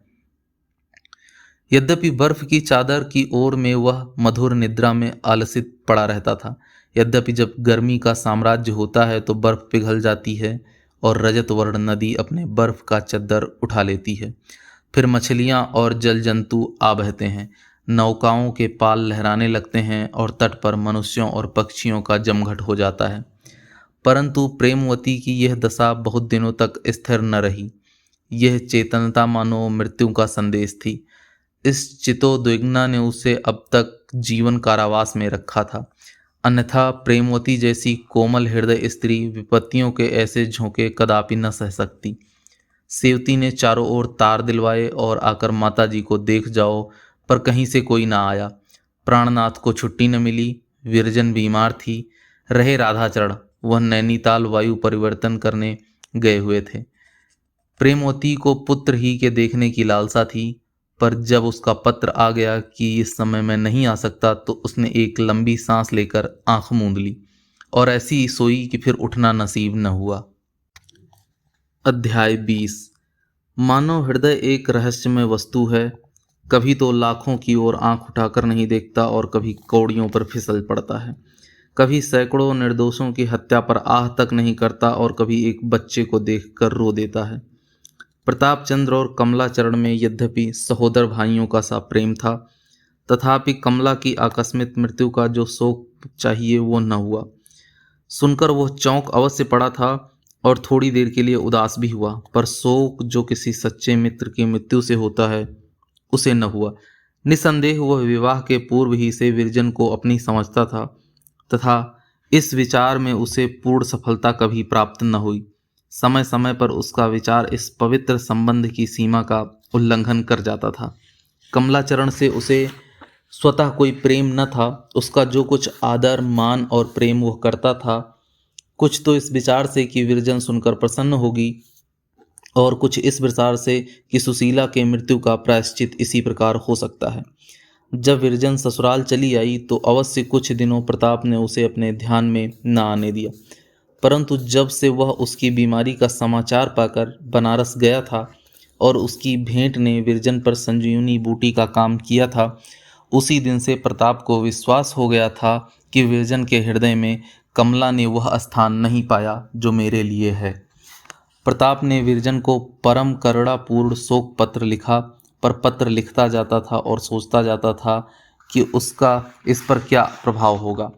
यद्यपि बर्फ की चादर की ओर में वह मधुर निद्रा में आलसित पड़ा रहता था। यद्यपि जब गर्मी का साम्राज्य होता है तो बर्फ पिघल जाती है और रजत वर्ण नदी अपने बर्फ का चद्दर उठा लेती है। फिर मछलियां और जल जंतु आ बहते हैं। नौकाओं के पाल लहराने लगते हैं और तट पर मनुष्यों और पक्षियों का जमघट हो जाता है। परंतु प्रेमवती की यह दशा बहुत दिनों तक स्थिर न रही। यह चेतनता मानो मृत्यु का संदेश थी। इस चितोद्विग्ना ने उसे अब तक जीवन कारावास में रखा था। अन्यथा प्रेमवती जैसी कोमल हृदय स्त्री विपत्तियों के ऐसे झोंके कदापि न सह सकती। सेवती ने चारों ओर तार दिलवाए और आकर माताजी को देख जाओ, पर कहीं से कोई ना आया। प्राणनाथ को छुट्टी न मिली। विरजन बीमार थी। रहे राधाचरण, वह नैनीताल वायु परिवर्तन करने गए हुए थे। प्रेमवती को पुत्र ही के देखने की लालसा थी, पर जब उसका पत्र आ गया कि इस समय मैं नहीं आ सकता तो उसने एक लंबी सांस लेकर आंख मूंद ली और ऐसी सोई कि फिर उठना नसीब न हुआ। अध्याय 20। मानव हृदय एक रहस्यमय वस्तु है। कभी तो लाखों की ओर आंख उठाकर नहीं देखता और कभी कौड़ियों पर फिसल पड़ता है। कभी सैकड़ों निर्दोषों की हत्या पर आह तक नहीं करता और कभी एक बच्चे को देखकर रो देता है। प्रतापचंद्र और कमलाचरण में यद्यपि सहोदर भाइयों का सा प्रेम था, तथापि कमला की आकस्मिक मृत्यु का जो शोक चाहिए वो न हुआ। सुनकर वह चौंक अवश्य पड़ा था और थोड़ी देर के लिए उदास भी हुआ, पर शोक जो किसी सच्चे मित्र की मृत्यु से होता है उसे न हुआ। निसंदेह वह विवाह के पूर्व ही से विरजन को अपनी समझता था, तथा इस विचार में उसे पूर्ण सफलता कभी प्राप्त न हुई। समय समय पर उसका विचार इस पवित्र संबंध की सीमा का उल्लंघन कर जाता था। कमलाचरण से उसे स्वतः कोई प्रेम न था। उसका जो कुछ आदर मान और प्रेम वह करता था, कुछ तो इस विचार से कि विरजन सुनकर प्रसन्न होगी और कुछ इस विचार से कि सुशीला के मृत्यु का प्रायश्चित इसी प्रकार हो सकता है। जब विरजन ससुराल चली आई तो अवश्य कुछ दिनों प्रताप ने उसे अपने ध्यान में न आने दिया, परंतु जब से वह उसकी बीमारी का समाचार पाकर बनारस गया था और उसकी भेंट ने विरजन पर संजीवनी बूटी का काम किया था, उसी दिन से प्रताप को विश्वास हो गया था कि विरजन के हृदय में कमला ने वह स्थान नहीं पाया जो मेरे लिए है। प्रताप ने विरजन को परम करुणापूर्ण शोक पत्र लिखा, पर पत्र लिखता जाता था और सोचता जाता था कि उसका इस पर क्या प्रभाव होगा।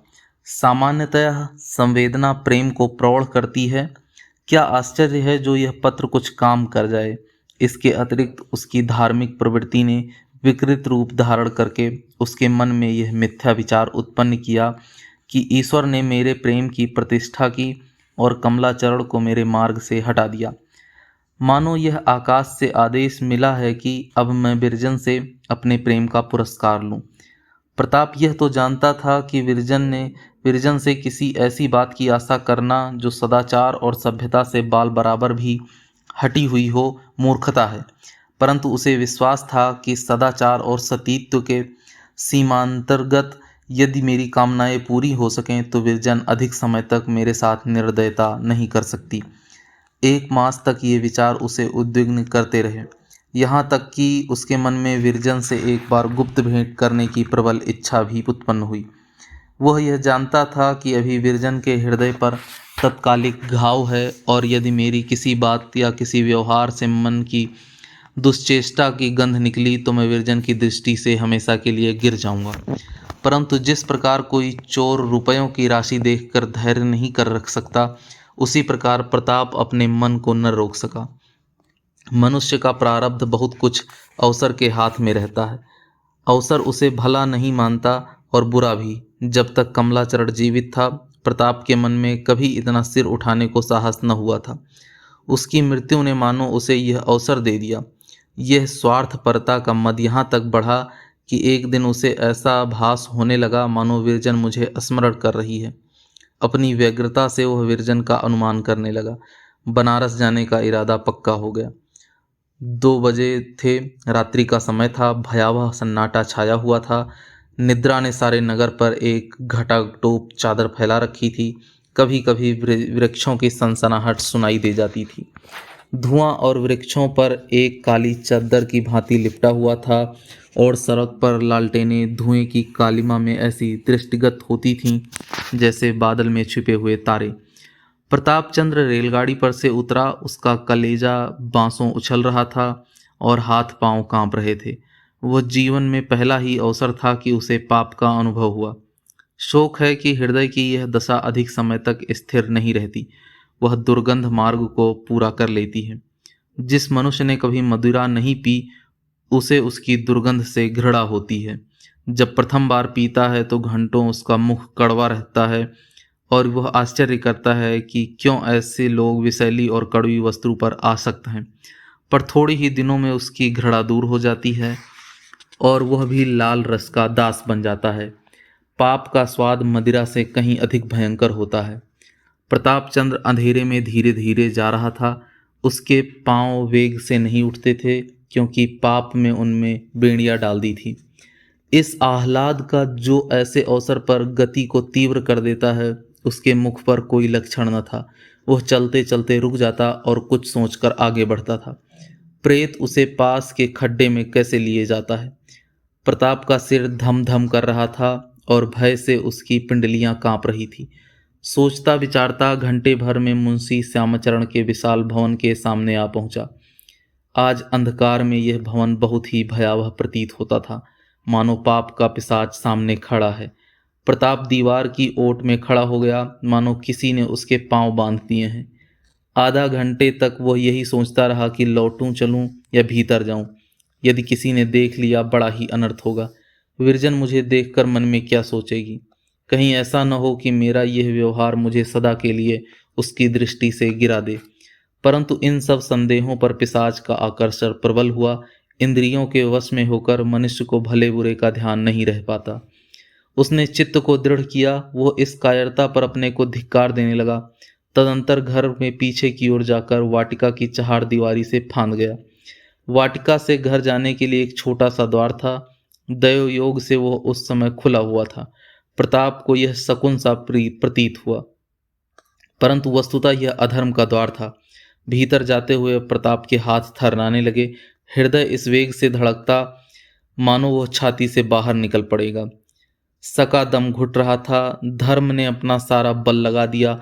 सामान्यतः संवेदना प्रेम को प्रौढ़ करती है। क्या आश्चर्य है जो यह पत्र कुछ काम कर जाए। इसके अतिरिक्त उसकी धार्मिक प्रवृत्ति ने विकृत रूप धारण करके उसके मन में यह मिथ्या विचार उत्पन्न किया कि ईश्वर ने मेरे प्रेम की प्रतिष्ठा की और कमलाचरण को मेरे मार्ग से हटा दिया। मानो यह आकाश से आदेश मिला है कि अब मैं विरजन से अपने प्रेम का पुरस्कार लूं। प्रताप यह तो जानता था कि विरजन से किसी ऐसी बात की आशा करना जो सदाचार और सभ्यता से बाल बराबर भी हटी हुई हो मूर्खता है, परंतु उसे विश्वास था कि सदाचार और सतीत्व के सीमांतर्गत यदि मेरी कामनाएं पूरी हो सकें तो विरजन अधिक समय तक मेरे साथ निर्दयता नहीं कर सकती। 1 मास तक ये विचार उसे उद्विग्न करते रहे, यहाँ तक कि उसके मन में विरजन से एक बार गुप्त भेंट करने की प्रबल इच्छा भी उत्पन्न हुई। वह यह जानता था कि अभी विरजन के हृदय पर तत्कालिक घाव है और यदि मेरी किसी बात या किसी व्यवहार से मन की दुश्चेष्टा की गंध निकली तो मैं विरजन की दृष्टि से हमेशा के लिए गिर जाऊंगा। परंतु जिस प्रकार कोई चोर रुपयों की राशि देखकर धैर्य नहीं कर रख सकता, उसी प्रकार प्रताप अपने मन को न रोक सका। मनुष्य का प्रारब्ध बहुत कुछ अवसर के हाथ में रहता है। अवसर उसे भला नहीं मानता और बुरा भी। जब तक कमलाचरण जीवित था, प्रताप के मन में कभी इतना सिर उठाने को साहस न हुआ था। उसकी मृत्यु ने मानो उसे यह अवसर दे दिया। यह स्वार्थपरता का मद यहाँ तक बढ़ा कि एक दिन उसे ऐसा भास होने लगा मानो विरजन मुझे स्मरण कर रही है। अपनी व्यग्रता से वह विरजन का अनुमान करने लगा। बनारस जाने का इरादा पक्का हो गया। 2 बजे थे, रात्रि का समय था। भयावह सन्नाटा छाया हुआ था। निद्रा ने सारे नगर पर एक घटाटोप चादर फैला रखी थी। कभी कभी वृक्षों की सनसनाहट सुनाई दे जाती थी। धुआं और वृक्षों पर एक काली चादर की भांति लिपटा हुआ था और सड़क पर लालटेनें धुएं की कालिमा में ऐसी दृष्टिगत होती थीं जैसे बादल में छिपे हुए तारे। प्रतापचंद्र रेलगाड़ी पर से उतरा। उसका कलेजा बांसों उछल रहा था और हाथ पांव कांप रहे थे। वह जीवन में पहला ही अवसर था कि उसे पाप का अनुभव हुआ। शोक है कि हृदय की यह दशा अधिक समय तक स्थिर नहीं रहती। वह दुर्गंध मार्ग को पूरा कर लेती है। जिस मनुष्य ने कभी मदिरा नहीं पी, उसे उसकी दुर्गंध से घृणा होती है। जब प्रथम बार पीता है तो घंटों उसका मुख कड़वा रहता है और वह आश्चर्य करता है कि क्यों ऐसे लोग विषैली और कड़वी वस्तु पर आसक्त हैं। पर थोड़ी ही दिनों में उसकी घृणा दूर हो जाती है और वह भी लाल रस का दास बन जाता है। पाप का स्वाद मदिरा से कहीं अधिक भयंकर होता है। प्रतापचंद्र अंधेरे में धीरे धीरे जा रहा था। उसके पांव वेग से नहीं उठते थे क्योंकि पाप में उनमें बेड़ियां डाल दी थी। इस आह्लाद का जो ऐसे अवसर पर गति को तीव्र कर देता है, उसके मुख पर कोई लक्षण न था। वह चलते चलते रुक जाता और कुछ सोचकर आगे बढ़ता था। प्रेत उसे पास के खड्डे में कैसे लिए जाता है। प्रताप का सिर धम धम कर रहा था और भय से उसकी पिंडलियां कांप रही थी। सोचता विचारता घंटे भर में मुंशी श्यामचरण के विशाल भवन के सामने आ पहुंचा। आज अंधकार में यह भवन बहुत ही भयावह प्रतीत होता था, मानो पाप का पिशाच सामने खड़ा है। प्रताप दीवार की ओट में खड़ा हो गया, मानो किसी ने उसके पांव बांध दिए हैं। आधा घंटे तक वह यही सोचता रहा कि लौटूं चलूं या भीतर जाऊं। यदि किसी ने देख लिया बड़ा ही अनर्थ होगा। विरजन मुझे देखकर मन में क्या सोचेगी। कहीं ऐसा न हो कि मेरा यह व्यवहार मुझे सदा के लिए उसकी दृष्टि से गिरा दे। परंतु इन सब संदेहों पर पिशाच का आकर्षण प्रबल हुआ। इंद्रियों के वश में होकर मनुष्य को भले बुरे का ध्यान नहीं रह पाता। उसने चित्त को दृढ़ किया। वो इस कायरता पर अपने को धिक्कार देने लगा। तदंतर घर में पीछे की ओर जाकर वाटिका की चहार दीवारी से फांद गया। वाटिका से घर जाने के लिए एक छोटा सा द्वार था। दैव योग से वह उस समय खुला हुआ था। प्रताप को यह शकुन सा प्रतीत हुआ, परंतु वस्तुतः यह अधर्म का द्वार था। भीतर जाते हुए प्रताप के हाथ थरनाने लगे। हृदय इस वेग से धड़कता मानो वह छाती से बाहर निकल पड़ेगा। सका दम घुट रहा था। धर्म ने अपना सारा बल लगा दिया,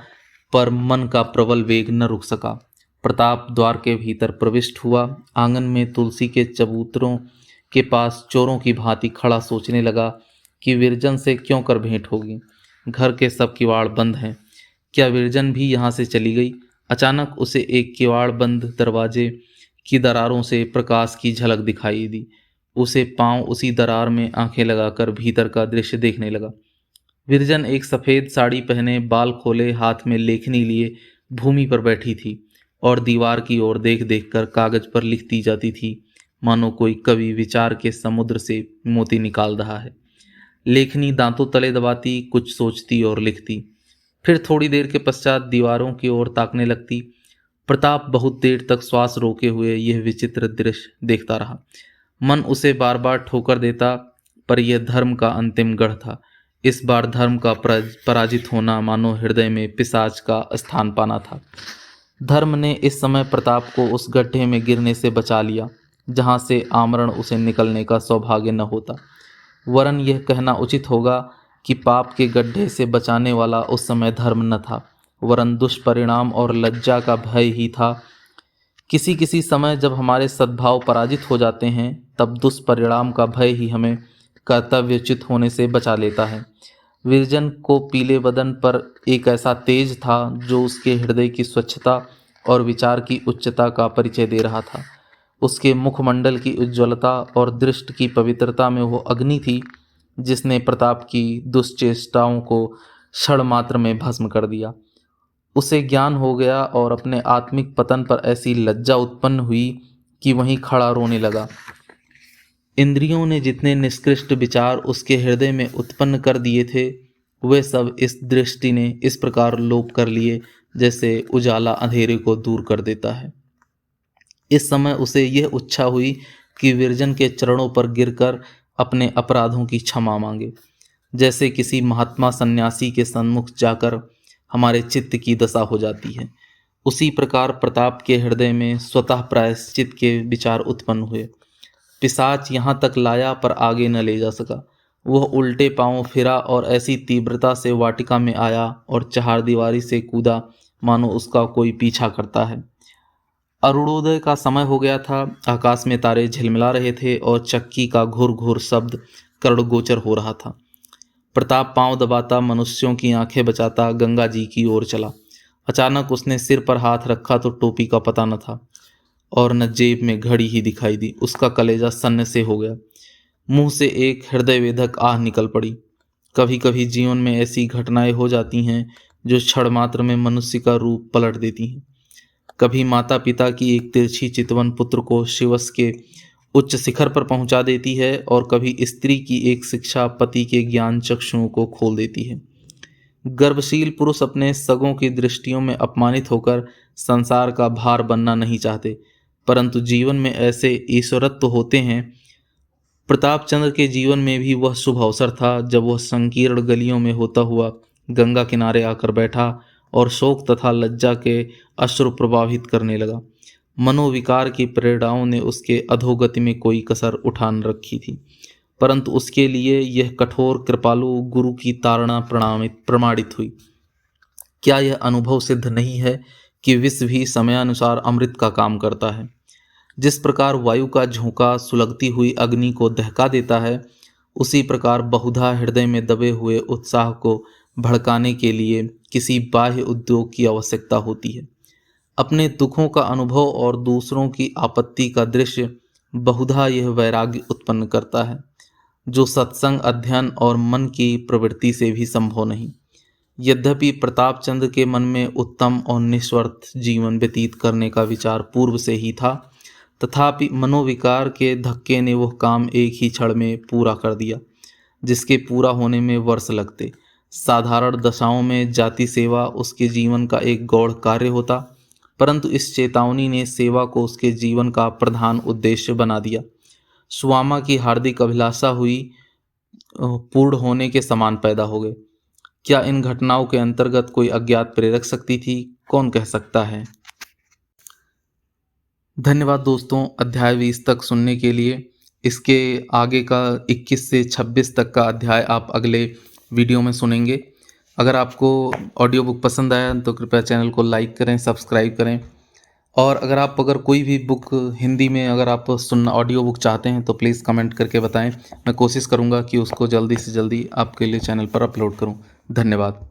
पर मन का प्रबल वेग न रुक सका। प्रताप द्वार के भीतर प्रविष्ट हुआ। आंगन में तुलसी के चबूतरों के पास चोरों की भांति खड़ा सोचने लगा कि विरजन से क्यों कर भेंट होगी। घर के सब किवाड़ बंद हैं। क्या विरजन भी यहाँ से चली गई? अचानक उसे एक किवाड़ बंद दरवाजे की दरारों से प्रकाश की झलक दिखाई दी। उसे पांव उसी दरार में आंखें लगाकर भीतर का दृश्य देखने लगा। विरजन एक सफ़ेद साड़ी पहने, बाल खोले, हाथ में लेखनी लिए भूमि पर बैठी थी और दीवार की ओर देख देख कर कागज पर लिखती जाती थी, मानो कोई कवि विचार के समुद्र से मोती निकाल रहा है। लेखनी दांतों तले दबाती, कुछ सोचती और लिखती, फिर थोड़ी देर के पश्चात दीवारों की ओर ताकने लगती। प्रताप बहुत देर तक श्वास रोके हुए यह विचित्र दृश्य देखता रहा। मन उसे बार बार ठोकर देता, पर यह धर्म का अंतिम गढ़ था। इस बार धर्म का पराजित होना मानो हृदय में पिशाच का स्थान पाना था। धर्म ने इस समय प्रताप को उस गड्ढे में गिरने से बचा लिया जहाँ से आमरण उसे निकलने का सौभाग्य न होता। वरन यह कहना उचित होगा कि पाप के गड्ढे से बचाने वाला उस समय धर्म न था, वरन दुष्परिणाम और लज्जा का भय ही था। किसी किसी समय जब हमारे सद्भाव पराजित हो जाते हैं, तब दुष्परिणाम का भय ही हमें कर्तव्यच्युत होने से बचा लेता है। विरजन को पीले बदन पर एक ऐसा तेज था जो उसके हृदय की स्वच्छता और विचार की उच्चता का परिचय दे रहा था। उसके मुखमंडल की उज्ज्वलता और दृष्टि की पवित्रता में वो अग्नि थी जिसने प्रताप की दुष्चेष्टाओं को क्षण मात्र में भस्म कर दिया। उसे ज्ञान हो गया और अपने आत्मिक पतन पर ऐसी लज्जा उत्पन्न हुई कि वहीं खड़ा रोने लगा। इंद्रियों ने जितने निष्कृष्ट विचार उसके हृदय में उत्पन्न कर दिए थे, वे सब इस दृष्टि ने इस प्रकार लोप कर लिए जैसे उजाला अंधेरे को दूर कर देता है। इस समय उसे यह इच्छा हुई कि विरजन के चरणों पर गिरकर अपने अपराधों की क्षमा मांगे, जैसे किसी महात्मा सन्यासी के सन्मुख जाकर हमारे चित्त की दशा हो जाती है। उसी प्रकार प्रताप के हृदय में स्वतः प्रायश्चित के विचार उत्पन्न हुए। पिशाच यहाँ तक लाया पर आगे न ले जा सका। वह उल्टे पांव फिरा और ऐसी तीव्रता से वाटिका में आया और चहारदीवारी से कूदा मानो उसका कोई पीछा करता है। अरुणोदय का समय हो गया था। आकाश में तारे झिलमिला रहे थे और चक्की का घुर घुर शब्द कर्णगोचर हो रहा था। प्रताप पांव दबाता, मनुष्यों की आंखें बचाता गंगा जी की ओर चला। अचानक उसने सिर पर हाथ रखा तो टोपी का पता न था और न जेब में घड़ी ही दिखाई दी। उसका कलेजा सन्न से हो गया। मुंह से एक हृदय वेधक आह निकल पड़ी। कभी कभी जीवन में ऐसी घटनाएं हो जाती हैं जो क्षण मात्र में मनुष्य का रूप पलट देती हैं। कभी माता पिता की एक तिरछी चितवन पुत्र को शिवस के उच्च शिखर पर पहुंचा देती है और कभी स्त्री की एक शिक्षा पति के ज्ञान चक्षुओं को खोल देती है। गर्भशील पुरुष अपने सगों की दृष्टियों में अपमानित होकर संसार का भार बनना नहीं चाहते, परंतु जीवन में ऐसे ईश्वरत्व होते हैं। प्रताप चंद्र के जीवन में भी वह शुभ अवसर था जब वह संकीर्ण गलियों में होता हुआ गंगा किनारे आकर बैठा और शोक तथा लज्जा के अश्रु प्रवाहित करने लगा। मनोविकार की प्रेरणाओं ने उसके अधोगति में कोई कसर उठा न रखी थी, परंतु उसके लिए यह कठोर कृपालु गुरु की ताड़ना प्रमाणित हुई। क्या यह अनुभव सिद्ध नहीं है कि विश्व भी समयानुसार अमृत का काम करता है? जिस प्रकार वायु का झोंका सुलगती हुई अग्नि को दहका देता है, उसी प्रकार बहुधा हृदय में दबे हुए उत्साह को भड़काने के लिए किसी बाह्य उद्योग की आवश्यकता होती है। अपने दुखों का अनुभव और दूसरों की आपत्ति का दृश्य बहुधा यह वैराग्य उत्पन्न करता है, जो सत्संग, अध्ययन और मन की प्रवृत्ति से भी संभव नहीं। यद्यपि प्रताप चंद्र के मन में उत्तम और निस्वार्थ जीवन व्यतीत करने का विचार पूर्व से ही था, तथापि मनोविकार के धक्के ने वह काम एक ही क्षण में पूरा कर दिया, जिसके पूरा होने में वर्ष लगते। साधारण दशाओं में जाति सेवा उसके जीवन का एक गौण कार्य होता, परंतु इस चेतावनी ने सेवा को उसके जीवन का प्रधान उद्देश्य बना दिया। सुवामा की हार्दिक अभिलाषा हुई पूर्ण होने के समान पैदा हो गए। क्या इन घटनाओं के अंतर्गत कोई अज्ञात प्रेरक शक्ति थी? कौन कह सकता है। धन्यवाद दोस्तों, अध्याय 20 तक सुनने के लिए। इसके आगे का 21 से 26 तक का अध्याय आप अगले वीडियो में सुनेंगे। अगर आपको ऑडियो बुक पसंद आया तो कृपया चैनल को लाइक करें, सब्सक्राइब करें, और अगर कोई भी बुक हिंदी में अगर आप सुनना ऑडियो बुक चाहते हैं तो प्लीज़ कमेंट करके बताएं। मैं कोशिश करूंगा कि उसको जल्दी से जल्दी आपके लिए चैनल पर अपलोड करूं। धन्यवाद।